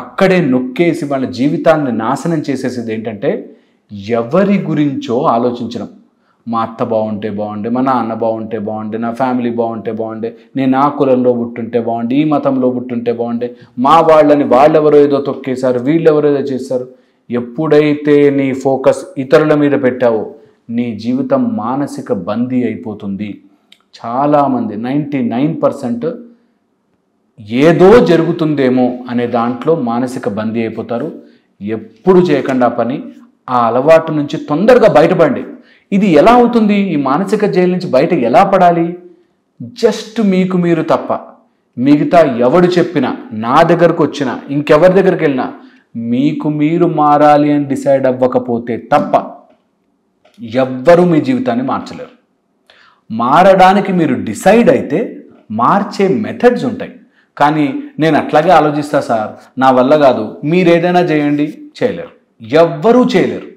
అక్కడే నొక్కేసి వాళ్ళ జీవితాన్ని నాశనం చేసేసేది ఏంటంటే ఎవరి గురించో ఆలోచించడం. మా అత్త బాగుంటే బాగుండే, మా నాన్న బాగుంటే బాగుండే, నా ఫ్యామిలీ బాగుంటే బాగుండే, నేను ఆ కులంలో పుట్టుంటే బాగుండే, ఈ మతంలో పుట్టుంటే బాగుండే, మా వాళ్ళెవరో ఏదో తొక్కేశారు, వీళ్ళెవరో ఏదో చేశారు. ఎప్పుడైతే నీ ఫోకస్ ఇతరుల మీద పెట్టావో నీ జీవితం మానసిక బందీ అయిపోతుంది. చాలామంది 99% ఏదో జరుగుతుందేమో అనే దాంట్లో మానసిక బందీ అయిపోతారు. ఎప్పుడు చేయకుండా పని, ఆ అలవాటు నుంచి తొందరగా బయటపడండి. ఇది ఎలా అవుతుంది, ఈ మానసిక జైలు నుంచి బయట ఎలా పడాలి? జస్ట్ మీకు మీరు తప్ప మిగతా ఎవడు చెప్పినా, నా దగ్గరకు వచ్చినా, ఇంకెవరి దగ్గరికి వెళ్ళినా మీకు మీరు మారాలి అని డిసైడ్ అవ్వకపోతే తప్ప ఎవ్వరూ మీ జీవితాన్ని మార్చలేరు. మారడానికి మీరు డిసైడ్ అయితే మార్చే మెథడ్స్ ఉంటాయి. కానీ నేను అట్లాగే ఆలోచిస్తా సార్, నా వల్ల కాదు, మీరు ఏదైనా చేయండి, చేయలేరు, ఎవ్వరూ చేయలేరు.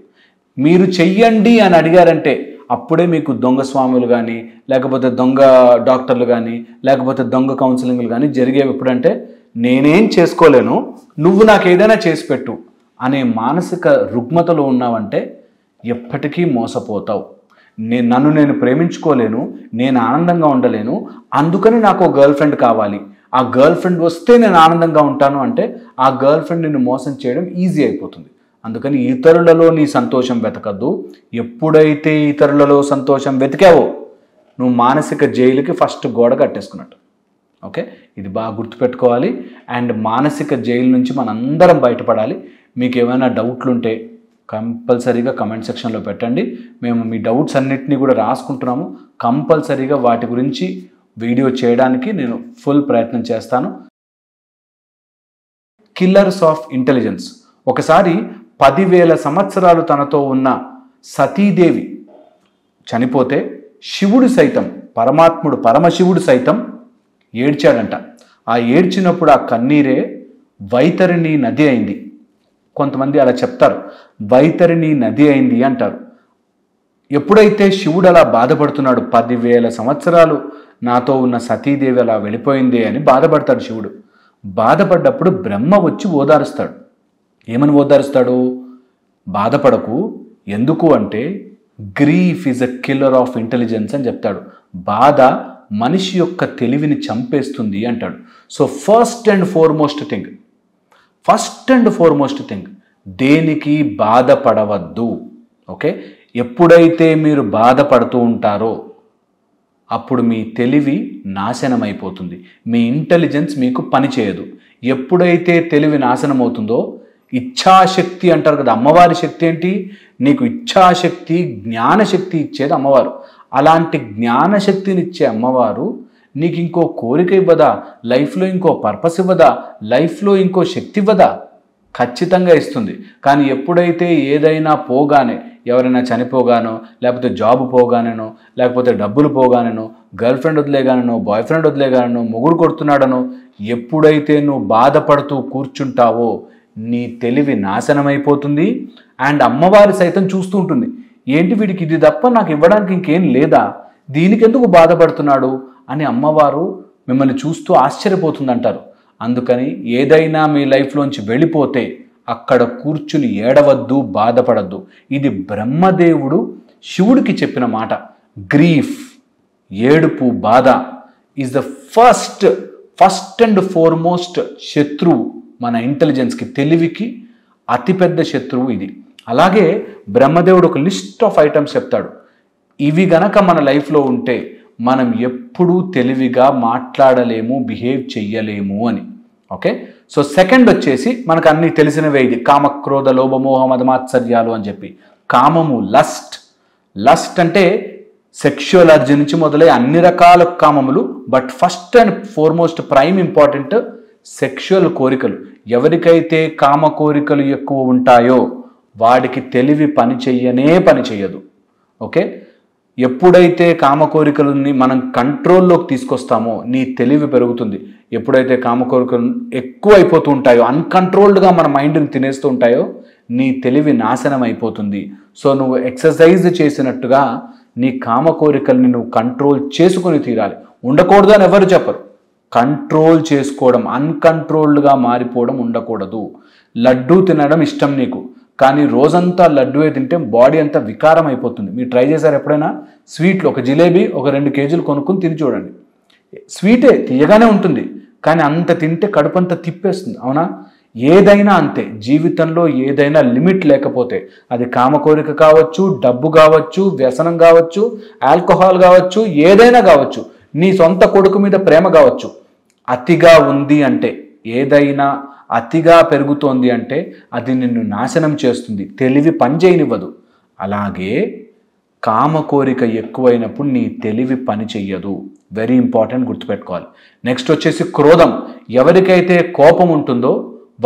మీరు చెయ్యండి అని అడిగారంటే అప్పుడే మీకు దొంగ స్వాములు కానీ, లేకపోతే దొంగ డాక్టర్లు కానీ, లేకపోతే దొంగ కౌన్సిలింగ్లు కానీ జరిగేవి. ఎప్పుడంటే నేనేం చేసుకోలేను, నువ్వు నాకు ఏదైనా చేసి పెట్టు అనే మానసిక రుగ్మతలో ఉన్నావంటే ఎప్పటికీ మోసపోతావు. నన్ను నేను ప్రేమించుకోలేను, నేను ఆనందంగా ఉండలేను, అందుకని నాకు ఒక గర్ల్ ఫ్రెండ్ కావాలి, ఆ గర్ల్ ఫ్రెండ్ వస్తే నేను ఆనందంగా ఉంటాను అంటే ఆ గర్ల్ ఫ్రెండ్ నిన్ను మోసం చేయడం ఈజీ అయిపోతుంది. అందుకని ఇతరులలో నీ సంతోషం వెతకద్దు. ఎప్పుడైతే ఇతరులలో సంతోషం వెతికావో నువ్వు మానసిక జైలుకి ఫస్ట్ గోడ కట్టేసుకున్నట్టు. ఓకే, ఇది బాగా గుర్తుపెట్టుకోవాలి. అండ్ మానసిక జైలు నుంచి మనందరం బయటపడాలి. మీకు ఏమైనా డౌట్లుంటే కంపల్సరీగా కమెంట్ సెక్షన్లో పెట్టండి. మేము మీ డౌట్స్ అన్నిటినీ కూడా రాసుకుంటున్నాము. కంపల్సరీగా వాటి గురించి వీడియో చేయడానికి నేను ఫుల్ ప్రయత్నం చేస్తాను. Killers of intelligence. ఒకసారి 10,000 సంవత్సరాలు తనతో ఉన్న సతీదేవి చనిపోతే శివుడు సైతం, పరమాత్ముడు పరమశివుడు సైతం ఏడ్చాడంట. ఆ ఏడ్చినప్పుడు ఆ కన్నీరే వైతరిణి నది అయింది. కొంతమంది అలా చెప్తారు, వైతరిణి నది అయింది అంటారు. ఎప్పుడైతే శివుడు అలా బాధపడుతున్నాడు, 10,000 సంవత్సరాలు నాతో ఉన్న సతీదేవి అలా వెళ్ళిపోయింది అని బాధపడతాడు శివుడు. బాధపడ్డప్పుడు బ్రహ్మ వచ్చి ఓదారుస్తాడు. ఏమని ఓదారుస్తాడు? బాధపడకు, ఎందుకు అంటే grief is a killer of intelligence అని చెప్తాడు. బాధ మనిషి యొక్క తెలివిని చంపేస్తుంది అంటాడు. So first and foremost thing దేనికి బాధపడవద్దు. ఓకే, ఎప్పుడైతే మీరు బాధపడుతూ ఉంటారో అప్పుడు మీ తెలివి నాశనం అయిపోతుంది, మీ ఇంటెలిజెన్స్ మీకు పనిచేయదు. ఎప్పుడైతే తెలివి నాశనం అవుతుందో, ఇచ్ఛాశక్తి అంటారు కదా, అమ్మవారి శక్తి ఏంటి? నీకు ఇచ్ఛాశక్తి, జ్ఞానశక్తి ఇచ్చేది అమ్మవారు. అలాంటి జ్ఞానశక్తినిచ్చే అమ్మవారు నీకు ఇంకో కోరిక ఇవ్వదా? లైఫ్లో ఇంకో పర్పస్ ఇవ్వదా? లైఫ్లో ఇంకో శక్తి ఇవ్వదా? ఖచ్చితంగా ఇస్తుంది. కానీ ఎప్పుడైతే ఏదైనా పోగానే, ఎవరైనా చనిపోగానో, లేకపోతే జాబ్ పోగానేనో, లేకపోతే డబ్బులు పోగానేనో, గర్ల్ ఫ్రెండ్ వదిలేగానో, బాయ్ ఫ్రెండ్ వదిలేగానో, మొగుడు కొడుతున్నాడనో, ఎప్పుడైతే నువ్వు బాధపడుతూ కూర్చుంటావో నీ తెలివి నాశనం అయిపోతుంది. అండ్ అమ్మవారి సైతం చూస్తూ ఉంటుంది, ఏంటి వీడికి ఇది తప్ప నాకు ఇవ్వడానికి ఇంకేం లేదా, దీనికి ఎందుకు బాధపడుతున్నాడు అని అమ్మవారు మిమ్మల్ని చూస్తూ ఆశ్చర్యపోతుందంటారు. అందుకని ఏదైనా మీ లైఫ్లోంచి వెళ్ళిపోతే అక్కడ కూర్చుని ఏడవద్దు, బాధపడద్దు. ఇది బ్రహ్మదేవుడు శివుడికి చెప్పిన మాట. గ్రీఫ్, ఏడుపు, బాధ is the first and foremost శత్రువు మన ఇంటెలిజెన్స్కి, తెలివికి అతిపెద్ద శత్రువు ఇది. అలాగే బ్రహ్మదేవుడు ఒక లిస్ట్ ఆఫ్ ఐటమ్స్ చెప్తాడు. ఇవి గనక మన లైఫ్లో ఉంటే మనం ఎప్పుడూ తెలివిగా మాట్లాడలేము, బిహేవ్ చెయ్యలేము అని. ఓకే, సో సెకండ్ వచ్చేసి మనకు అన్నీ తెలిసినవే. ఇది కామక్రోధ లోభమోహ మదమాత్సర్యాలు అని చెప్పి. కామము, లస్ట్ అంటే సెక్షువల్ అర్జీ నుంచి మొదలై అన్ని రకాల కామములు. But first and foremost prime important sexual కోరికలు. ఎవరికైతే కామ కోరికలు ఎక్కువ ఉంటాయో వాడికి తెలివి పని చెయ్యదు. ఓకే, ఎప్పుడైతే కామ కోరికలని మనం కంట్రోల్లోకి తీసుకొస్తామో నీ తెలివి పెరుగుతుంది. ఎప్పుడైతే కామ కోరికలు ఎక్కువ అయిపోతూ ఉంటాయో, అన్కంట్రోల్డ్గా మన మైండ్ని తినేస్తూ ఉంటాయో నీ తెలివి నాశనం అయిపోతుంది. సో నువ్వు ఎక్సర్సైజ్ చేసినట్టుగా నీ కామ కోరికల్ని నువ్వు కంట్రోల్ చేసుకుని తీరాలి. ఉండకూడదు అని ఎవరు చెప్పరు. కంట్రోల్ చేసుకోవడం, అన్కంట్రోల్డ్గా మారిపోవడం ఉండకూడదు. లడ్డూ తినడం ఇష్టం నీకు, కానీ రోజంతా లడ్డూయే తింటే బాడీ అంతా వికారం అయిపోతుంది. మీరు ట్రై చేశారు ఎప్పుడైనా? స్వీట్లు ఒక జిలేబీ ఒక 2 కేజీలు కొనుక్కుని తిని చూడండి. స్వీటే తీయగానే ఉంటుంది, కానీ అంత తింటే కడుపు అంతా తిప్పేస్తుంది. అవునా? ఏదైనా అంతే. జీవితంలో ఏదైనా లిమిట్ లేకపోతే, అది కామ కోరిక కావచ్చు, డబ్బు కావచ్చు, వ్యసనం కావచ్చు, ఆల్కహాల్ కావచ్చు, ఏదైనా కావచ్చు, నీ సొంత కొడుకు మీద ప్రేమ కావచ్చు, అతిగా ఉంది అంటే, ఏదైనా అతిగా పెరుగుతోంది అంటే అది నిన్ను నాశనం చేస్తుంది, తెలివి పనిచేయనివ్వదు. అలాగే కామ కోరిక ఎక్కువైనప్పుడు నీ తెలివి పని చెయ్యదు. వెరీ ఇంపార్టెంట్, గుర్తుపెట్టుకోవాలి. నెక్స్ట్ వచ్చేసి క్రోధం. ఎవరికైతే కోపం ఉంటుందో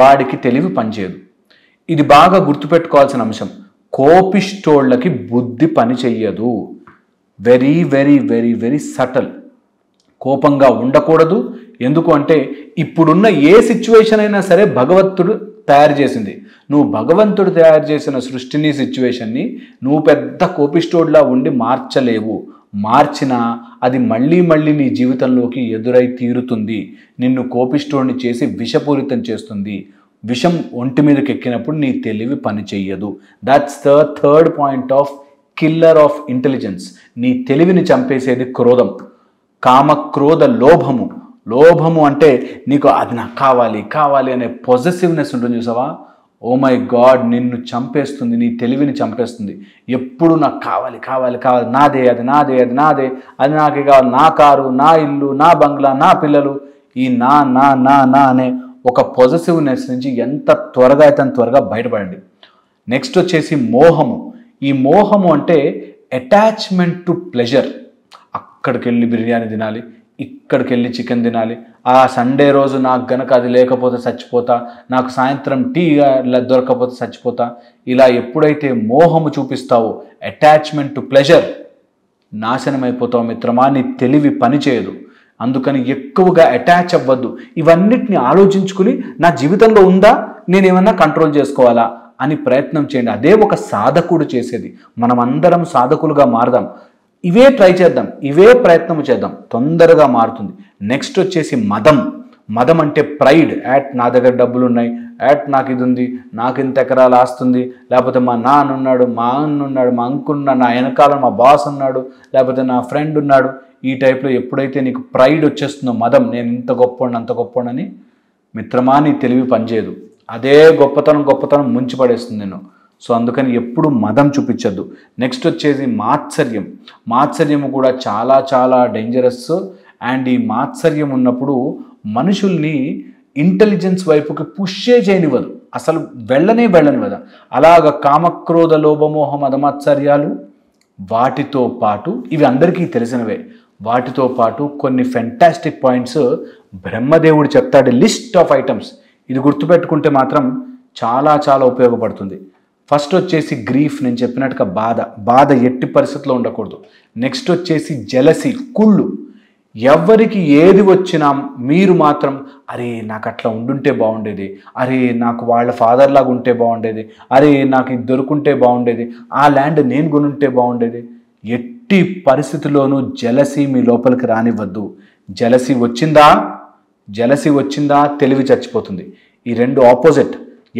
వాడికి తెలివి పనిచేయదు. ఇది బాగా గుర్తుపెట్టుకోవాల్సిన అంశం. కోపిష్టోళ్ళకి బుద్ధి పని చెయ్యదు. Very very very very subtle. కోపంగా ఉండకూడదు. ఎందుకు అంటే ఇప్పుడున్న ఏ సిచ్యువేషన్ అయినా సరే భగవంతుడు తయారు చేసింది. నువ్వు భగవంతుడు తయారు చేసిన సృష్టిని, సిచ్యువేషన్ని నువ్వు పెద్ద కోపిష్టోడ్లా ఉండి మార్చలేవు. మార్చినా అది మళ్ళీ మళ్ళీ నీ జీవితంలోకి ఎదురై తీరుతుంది. నిన్ను కోపిష్టోడిని చేసి విషపూరితం చేస్తుంది. విషం ఒంటి మీదకి ఎక్కినప్పుడు నీ తెలివి పని చెయ్యదు. That's the third point of killer of intelligence. నీ తెలివిని చంపేసేది క్రోధం. కామక్రోధ లోభము. లోభము అంటే నీకు అది నాకు కావాలి కావాలి అనే పొజెసివ్నెస్ ఉంటుంది చూసావా? ఓ మై గాడ్, నిన్ను చంపేస్తుంది, నీ తెలివిని చంపేస్తుంది. ఎప్పుడు నాకు కావాలి కావాలి కావాలి, నాదే, అది నాదే, అది నాదే, అది నాకే కావాలి, నా కారు, నా ఇల్లు, నా బంగ్లా, నా పిల్లలు, ఈ నా నా నా నా అనే ఒక పొజెసివ్నెస్ నుంచి ఎంత త్వరగా అయితే అంత త్వరగా బయటపడండి. నెక్స్ట్ వచ్చేసి మోహము. ఈ మోహము అంటే అటాచ్మెంట్ టు ప్లెజర్. అక్కడికి వెళ్ళి బిర్యానీ తినాలి, ఇక్కడికి వెళ్ళి చికెన్ తినాలి, ఆ సండే రోజు నాకు గనక అది లేకపోతే చచ్చిపోతా, నాకు సాయంత్రం టీ దొరకకపోతే చచ్చిపోతా. ఇలా ఎప్పుడైతే మోహము చూపిస్తావో, అటాచ్మెంట్ టు ప్లెజర్, నాశనం అయిపోతావు మిత్రమా. నీ తెలివి పనిచేయదు. అందుకని ఎక్కువగా అటాచ్ అవ్వద్దు. ఇవన్నిటిని ఆలోచించుకుని నా జీవితంలో ఉందా, నేనేమన్నా కంట్రోల్ చేసుకోవాలా అని ప్రయత్నం చేయండి. అదే ఒక సాధకుడు చేసేది. మనం అందరం సాధకులుగా మారదాం. ఇవే ట్రై చేద్దాం, ఇవే ప్రయత్నం చేద్దాం, తొందరగా మారుతుంది. నెక్స్ట్ వచ్చేసి మదం. మదం అంటే ప్రైడ్. నా దగ్గర డబ్బులు ఉన్నాయి, నాకు ఇది ఉంది, నాకు ఇంత ఎకరాలు ఆస్తుంది, లేకపోతే మా నాన్న ఉన్నాడు, మా అన్న ఉన్నాడు, మా అంకుల్ ఉన్నాడు, నా వెనకాల మా బాస్ ఉన్నాడు, లేకపోతే నా ఫ్రెండ్ ఉన్నాడు. ఈ టైప్లో ఎప్పుడైతే నీకు ప్రైడ్ వచ్చేస్తుందో, మదం, నేను ఇంత గొప్పని అంత గొప్పని, మిత్రమా నీ తెలివి పనిచేయదు. అదే గొప్పతనం ముంచి పడేస్తుంది నేను. సో అందుకని ఎప్పుడు మదం చూపించద్దు. నెక్స్ట్ వచ్చేసి మాత్సర్యము కూడా చాలా చాలా డేంజరస్. అండ్ ఈ మాత్సర్యం ఉన్నప్పుడు మనుషుల్ని ఇంటెలిజెన్స్ వైపుకి పుష్ే చేయనివ్వదు, అసలు వెళ్ళనివ్వదు. అలాగ కామక్రోధ లోభమోహ మదమాత్సర్యాలు, వాటితో పాటు ఇవి అందరికీ తెలిసినవే, వాటితో పాటు కొన్ని ఫెంటాస్టిక్ పాయింట్స్ బ్రహ్మదేవుడు చెప్తాడు, లిస్ట్ ఆఫ్ ఐటమ్స్. ఇది గుర్తుపెట్టుకుంటే మాత్రం చాలా చాలా ఉపయోగపడుతుంది. ఫస్ట్ వచ్చేసి గ్రీఫ్, నేను చెప్పినట్టుగా బాధ ఎట్టి పరిస్థితుల్లో ఉండకూడదు. నెక్స్ట్ వచ్చేసి జెలసీ, కుళ్ళు. ఎవరికి ఏది వచ్చినా మీరు మాత్రం అరే నాకు అట్లా ఉండుంటే బాగుండేది, అరే నాకు వాళ్ళ ఫాదర్ లాగా ఉంటే బాగుండేది, అరే నాకు ఇది దొరుకుంటే బాగుండేది, ఆ ల్యాండ్ నేను కొనుంటే బాగుండేది. ఎట్టి పరిస్థితుల్లోనూ జెలసీ మీ లోపలికి రానివ్వద్దు. జెలసీ వచ్చిందా తెలివి చచ్చిపోతుంది. ఈ రెండు ఆపోజిట్.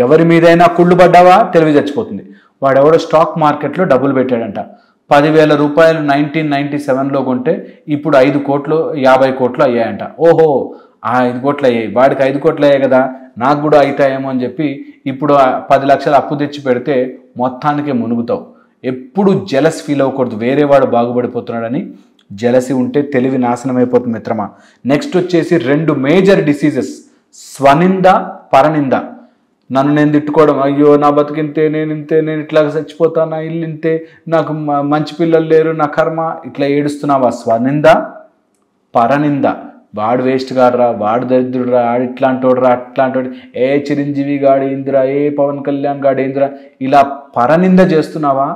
ఎవరి మీదైనా కుళ్ళు పడ్డావా తెలివి చచ్చిపోతుంది. వాడెవడో స్టాక్ మార్కెట్లో డబ్బులు పెట్టాడంట, 10,000 రూపాయలు 1997లో కొంటే ఇప్పుడు 5 కోట్లు 50 కోట్లు అయ్యాయంట. ఓహో, ఆ 5 కోట్లు అయ్యాయి, వాడికి 5 కోట్లు అయ్యాయి కదా, నాకు కూడా అవుతాయేమో అని చెప్పి ఇప్పుడు 10 లక్షలు అప్పు తెచ్చి పెడితే మొత్తానికే మునుగుతావు. ఎప్పుడు జెలస్ ఫీల్ అవ్వకూడదు, వేరే వాడు బాగుపడిపోతున్నాడని. జెలసీ ఉంటే తెలివి నాశనం అయిపోతుంది మిత్రమా. నెక్స్ట్ వచ్చేసి 2 మేజర్ డిసీజెస్, స్వనింద, పరనింద. నన్ను నేను తిట్టుకోవడం, అయ్యో నా బతికింతే, నేను ఇట్లాగ చచ్చిపోతా, నా ఇల్లు ఇంతే, నాకు మంచి పిల్లలు లేరు, నా కర్మ, ఇట్లా ఏడుస్తున్నావా? స్వనింద, పరనింద. వాడు వేస్ట్ గాడురా, వాడు దరిద్రుడురా, ఆడు ఇట్లాంటోడురా, అట్లాంటోడు, ఏ చిరంజీవి గాడి ఇందిరా, ఏ పవన్ కళ్యాణ్ గాడి ఇందిరా, ఇలా పరనింద చేస్తున్నావా?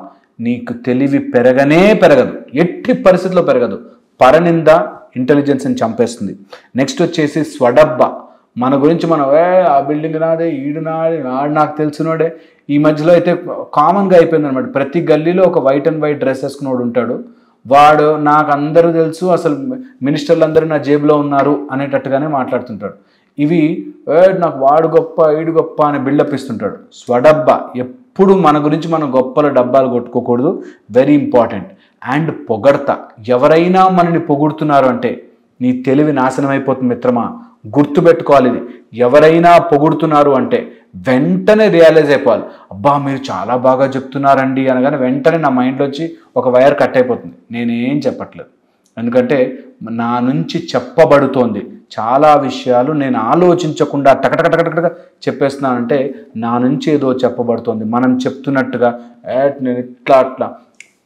నీకు తెలివి పెరగదు, ఎట్టి పరిస్థితుల్లో పెరగదు. పరనింద ఇంటెలిజెన్స్ని చంపేస్తుంది. నెక్స్ట్ వచ్చేసి స్వడబ్బ. మన గురించి మనం ఆ బిల్డింగ్ నాదే, ఈడు నాడే, ఆడు నాకు తెలిసినోడే. ఈ మధ్యలో అయితే కామన్గా అయిపోయింది అనమాట. ప్రతి గల్లీలో ఒక వైట్ అండ్ వైట్ డ్రెస్ వేసుకున్నోడు ఉంటాడు. వాడు నాకు అందరూ తెలుసు, అసలు మినిస్టర్లు అందరూ నా జేబులో ఉన్నారు అనేటట్టుగానే మాట్లాడుతుంటాడు. ఇవి నాకు వాడు గొప్ప, ఈడు గొప్ప అని బిల్డప్ ఇస్తుంటాడు. స్వడబ్బ. ఎప్పుడు మన గురించి మనం గొప్పల డబ్బాలు కొట్టుకోకూడదు, వెరీ ఇంపార్టెంట్. అండ్ పొగడ్త. ఎవరైనా మనని పొగుడుతున్నారు అంటే నీ తెలివి నాశనం అయిపోతుంది మిత్రమా. గుర్తుపెట్టుకోవాలి ఇది. ఎవరైనా పొగుడుతున్నారు అంటే వెంటనే రియలైజ్ అయిపోవాలి, అబ్బా మీరు చాలా బాగా చెప్తున్నారండి అనగానే వెంటనే నా మైండ్లో వచ్చి ఒక వైర్ కట్ అయిపోతుంది. నేనేం చెప్పట్లేదు, ఎందుకంటే నా నుంచి చెప్పబడుతోంది. చాలా విషయాలు నేను ఆలోచించకుండా టకటకటకటగా చెప్పేస్తున్నానంటే నా నుంచి ఏదో చెప్పబడుతోంది. మనం చెప్తున్నట్టుగా నేను ఇట్లా అట్లా.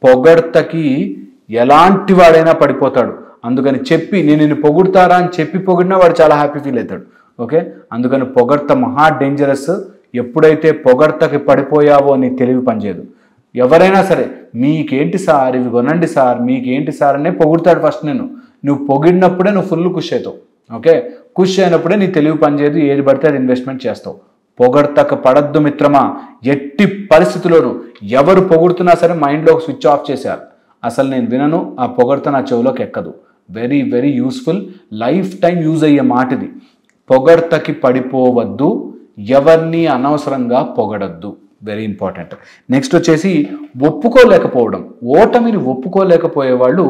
పొగడ్తకి ఎలాంటి వాడైనా పడిపోతాడు. అందుకని చెప్పి నేను పొగుడతారా అని చెప్పి పొగిడినా వాడు చాలా హ్యాపీ ఫీల్ అవుతాడు. ఓకే, అందుకని పొగడ్త మహా డేంజరస్. ఎప్పుడైతే పొగడ్తకి పడిపోయావో నీ తెలివి పనిచేయదు. ఎవరైనా సరే మీకేంటి సార్ ఇవి కొనండి సార్, మీకేంటి సార్ అనే పొగుడతాడు ఫస్ట్. నువ్వు పొగిడినప్పుడే నువ్వు ఫుల్ ఖుషి అవుతావు. ఓకే, ఖుషి అయినప్పుడే నీ తెలివి పనిచేయదు, ఏది పడితే అది ఇన్వెస్ట్మెంట్ చేస్తావు. పొగడ్తకు పడద్దు మిత్రమా. ఎట్టి పరిస్థితుల్లోనూ ఎవరు పొగుడుతున్నా సరే మైండ్లో స్విచ్ ఆఫ్ చేశారు. అసలు నేను వినను, ఆ పొగడ్త నా చెవులోకి ఎక్కదు. Very very useful, lifetime use అయ్యే మాట ఇది. పొగడ్తకి పడిపోవద్దు, ఎవరిని అనవసరంగా పొగడద్దు, వెరీ ఇంపార్టెంట్. నెక్స్ట్ వచ్చేసి ఒప్పుకోలేకపోవడం. ఓటమిని ఒప్పుకోలేకపోయే వాళ్ళు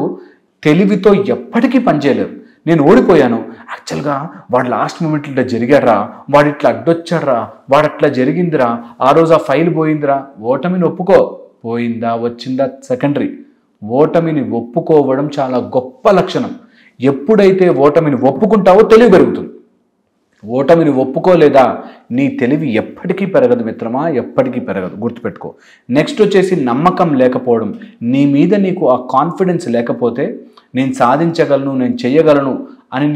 తెలివితో ఎప్పటికీ పనిచేయలేరు. నేను ఓడిపోయాను, యాక్చువల్గా వాడు లాస్ట్ మూమెంట్ ఇట్లా జరిగాడ్రా, వాడు ఇట్లా అడ్డొచ్చాడ్రా, వాడు అట్లా జరిగిందిరా, ఆ రోజు ఆ ఫైల్ పోయిందిరా. ఓటమిని ఒప్పుకో, పోయిందా వచ్చిందా సెకండరీ. ఓటమిని ఒప్పుకోవడం చాలా గొప్ప లక్షణం. ఎప్పుడైతే ఓటమిని ఒప్పుకుంటావో తెలివి పెరుగుతుంది. ఓటమిని ఒప్పుకోలేదా నీ తెలివి ఎప్పటికీ పెరగదు మిత్రమా, ఎప్పటికీ పెరగదు, గుర్తుపెట్టుకో. నెక్స్ట్ వచ్చేసి నమ్మకం లేకపోవడం. నీ మీద నీకు ఆ కాన్ఫిడెన్స్ లేకపోతే, నేను సాధించగలను, నేను చేయగలను అని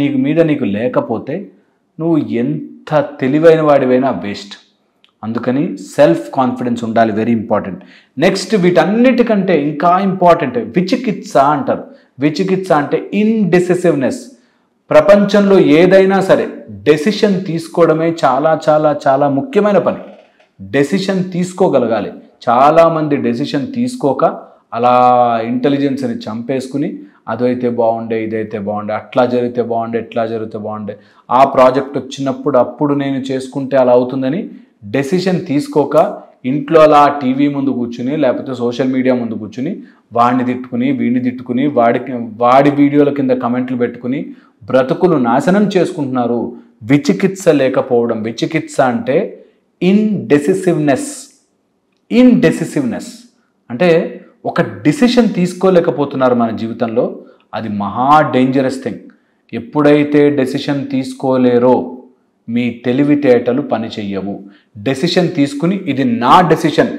నీకు లేకపోతే నువ్వు ఎంత తెలివైన వాడివైనా వేస్ట్. అందుకని సెల్ఫ్ కాన్ఫిడెన్స్ ఉండాలి, వెరీ ఇంపార్టెంట్. నెక్స్ట్ వీటన్నిటికంటే ఇంకా ఇంపార్టెంట్ విచికిత్స అంటారు. విచికిత్స అంటే ఇన్డెసిసివ్నెస్. ప్రపంచంలో ఏదైనా సరే డెసిషన్ తీసుకోవడమే చాలా చాలా చాలా ముఖ్యమైన పని. డెసిషన్ తీసుకోగలగాలి. చాలామంది డెసిషన్ తీసుకోక అలా ఇంటెలిజెన్స్ని చంపేసుకుని అదైతే బాగుండే, ఇదైతే బాగుండే, అట్లా జరిగితే బాగుండే, ఇట్లా జరిగితే బాగుండే, ఆ ప్రాజెక్ట్ వచ్చినప్పుడు అప్పుడు నేను చేసుకుంటే అలా అవుతుందని డెసిషన్ తీసుకోక ఇంట్లో అలా టీవీ ముందు కూర్చుని లేకపోతే సోషల్ మీడియా ముందు కూర్చుని వాడిని తిట్టుకుని వీడిని తిట్టుకుని వాడి వీడియోల కింద కమెంట్లు పెట్టుకుని బ్రతుకులు నాశనం చేసుకుంటున్నారు. విచికిత్స లేకపోవడం. విచికిత్స అంటే ఇన్డెసిసివ్నెస్ అంటే ఒక డిసిషన్ తీసుకోలేకపోతున్నారు మన జీవితంలో. అది మహా డేంజరస్ థింగ్. ఎప్పుడైతే డెసిషన్ తీసుకోలేరో మీ తెలివితేటలు పని చెయ్యవు. డెసిషన్ తీసుకుని ఇది నా డెసిషన్,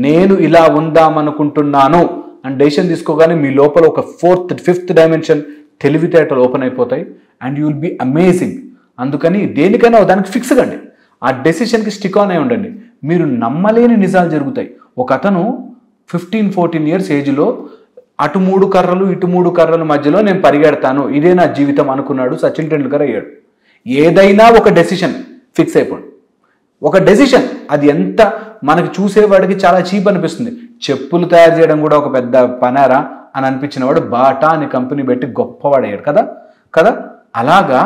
నేను ఇలా ఉందామనుకుంటున్నాను అని డెసిషన్ తీసుకోగానే మీ లోపల ఒక 4th 5th డైమెన్షన్ తెలివితేటలు ఓపెన్ అయిపోతాయి and you will be amazing. అందుకని దేనికైనా దానికి ఫిక్స్ కండి, ఆ డెసిషన్కి స్టిక్ ఆన్ అయి ఉండండి. మీరు నమ్మలేని నిజాలు జరుగుతాయి. ఒక అతను 15-14 ఇయర్స్ ఏజ్లో అటు 3 కర్రలు ఇటు 3 కర్రల మధ్యలో నేను పరిగెడతాను, ఇదే నా జీవితం అనుకున్నాడు. సచిన్ టెండూల్కర్ అయ్యాడు. ఏదైనా ఒక డెసిషన్ ఫిక్స్ అయిపోండి. ఒక డెసిషన్ అది ఎంత మనకి చూసేవాడికి చాలా చీప్ అనిపిస్తుంది. చెప్పులు తయారు చేయడం కూడా ఒక పెద్ద పనారా అని అనిపించిన వాడు బాటా అని కంపెనీ పెట్టి గొప్పవాడయ్యాడు కదా. అలాగా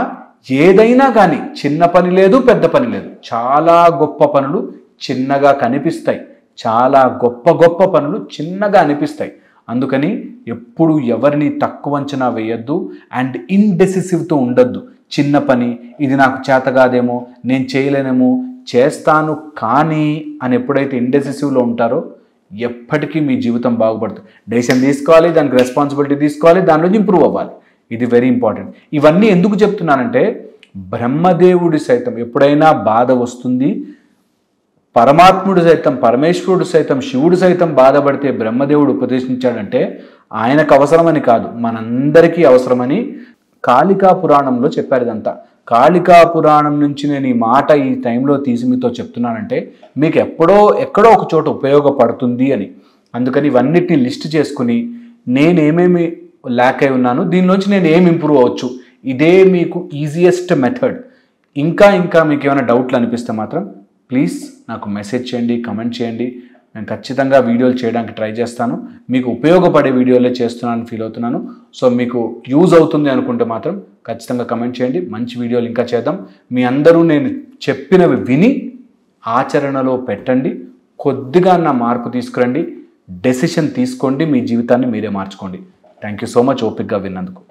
ఏదైనా కానీ చిన్న పని లేదు, పెద్ద పని లేదు. చాలా గొప్ప పనులు చిన్నగా కనిపిస్తాయి, చాలా గొప్ప పనులు చిన్నగా అనిపిస్తాయి. అందుకని ఎప్పుడు ఎవరిని తక్కువ అంచనా వేయద్దు అండ్ ఇండెసిసివ్తో ఉండద్దు. చిన్న పని, ఇది నాకు చేత కాదేమో, నేను చేయలేనేమో, చేస్తాను కానీ అని ఎప్పుడైతే ఇండెసిసివ్లో ఉంటారో ఎప్పటికీ మీ జీవితం బాగుపడుతుంది. డెసిషన్ తీసుకోవాలి, దానికి రెస్పాన్సిబిలిటీ తీసుకోవాలి, దాని నుంచి ఇంప్రూవ్ అవ్వాలి. ఇది వెరీ ఇంపార్టెంట్. ఇవన్నీ ఎందుకు చెప్తున్నానంటే బ్రహ్మదేవుడి సైతం ఎప్పుడైనా బాధ వస్తుంది, పరమాత్ముడు సైతం, పరమేశ్వరుడు సైతం, శివుడు సైతం బాధపడితే బ్రహ్మదేవుడు ఉపదేశించాడంటే ఆయనకు అవసరమని కాదు, మనందరికీ అవసరమని కాళికా పురాణంలో చెప్పారు. ఇదంతా కాళికా పురాణం నుంచి నేను ఈ మాట ఈ టైంలో తీసి మీతో చెప్తున్నానంటే మీకు ఎక్కడో ఒక చోట ఉపయోగపడుతుంది అని. అందుకని ఇవన్నిటిని లిస్ట్ చేసుకుని నేనేమేమి ల్యాక్ అయి ఉన్నాను, దీనిలోంచి నేను ఏమి ఇంప్రూవ్ అవ్వచ్చు, ఇదే మీకు ఈజియెస్ట్ మెథడ్. ఇంకా మీకు ఏమైనా డౌట్లు అనిపిస్తే మాత్రం ప్లీజ్ నాకు మెసేజ్ చేయండి, కమెంట్ చేయండి. నేను ఖచ్చితంగా వీడియోలు చేయడానికి ట్రై చేస్తాను. మీకు ఉపయోగపడే వీడియోలే చేస్తున్నాను ఫీల్ అవుతున్నాను. సో మీకు యూజ్ అవుతుంది అనుకుంటే మాత్రం ఖచ్చితంగా కమెంట్ చేయండి. మంచి వీడియోలు ఇంకా చేద్దాం. మీ అందరూ నేను చెప్పినవి విని ఆచరణలో పెట్టండి. కొద్దిగా నా మార్పు తీసుకురండి. డెసిషన్ తీసుకోండి. మీ జీవితాన్ని మీరే మార్చుకోండి. థ్యాంక్ యూ సో మచ్ ఓపికగా విన్నందుకు.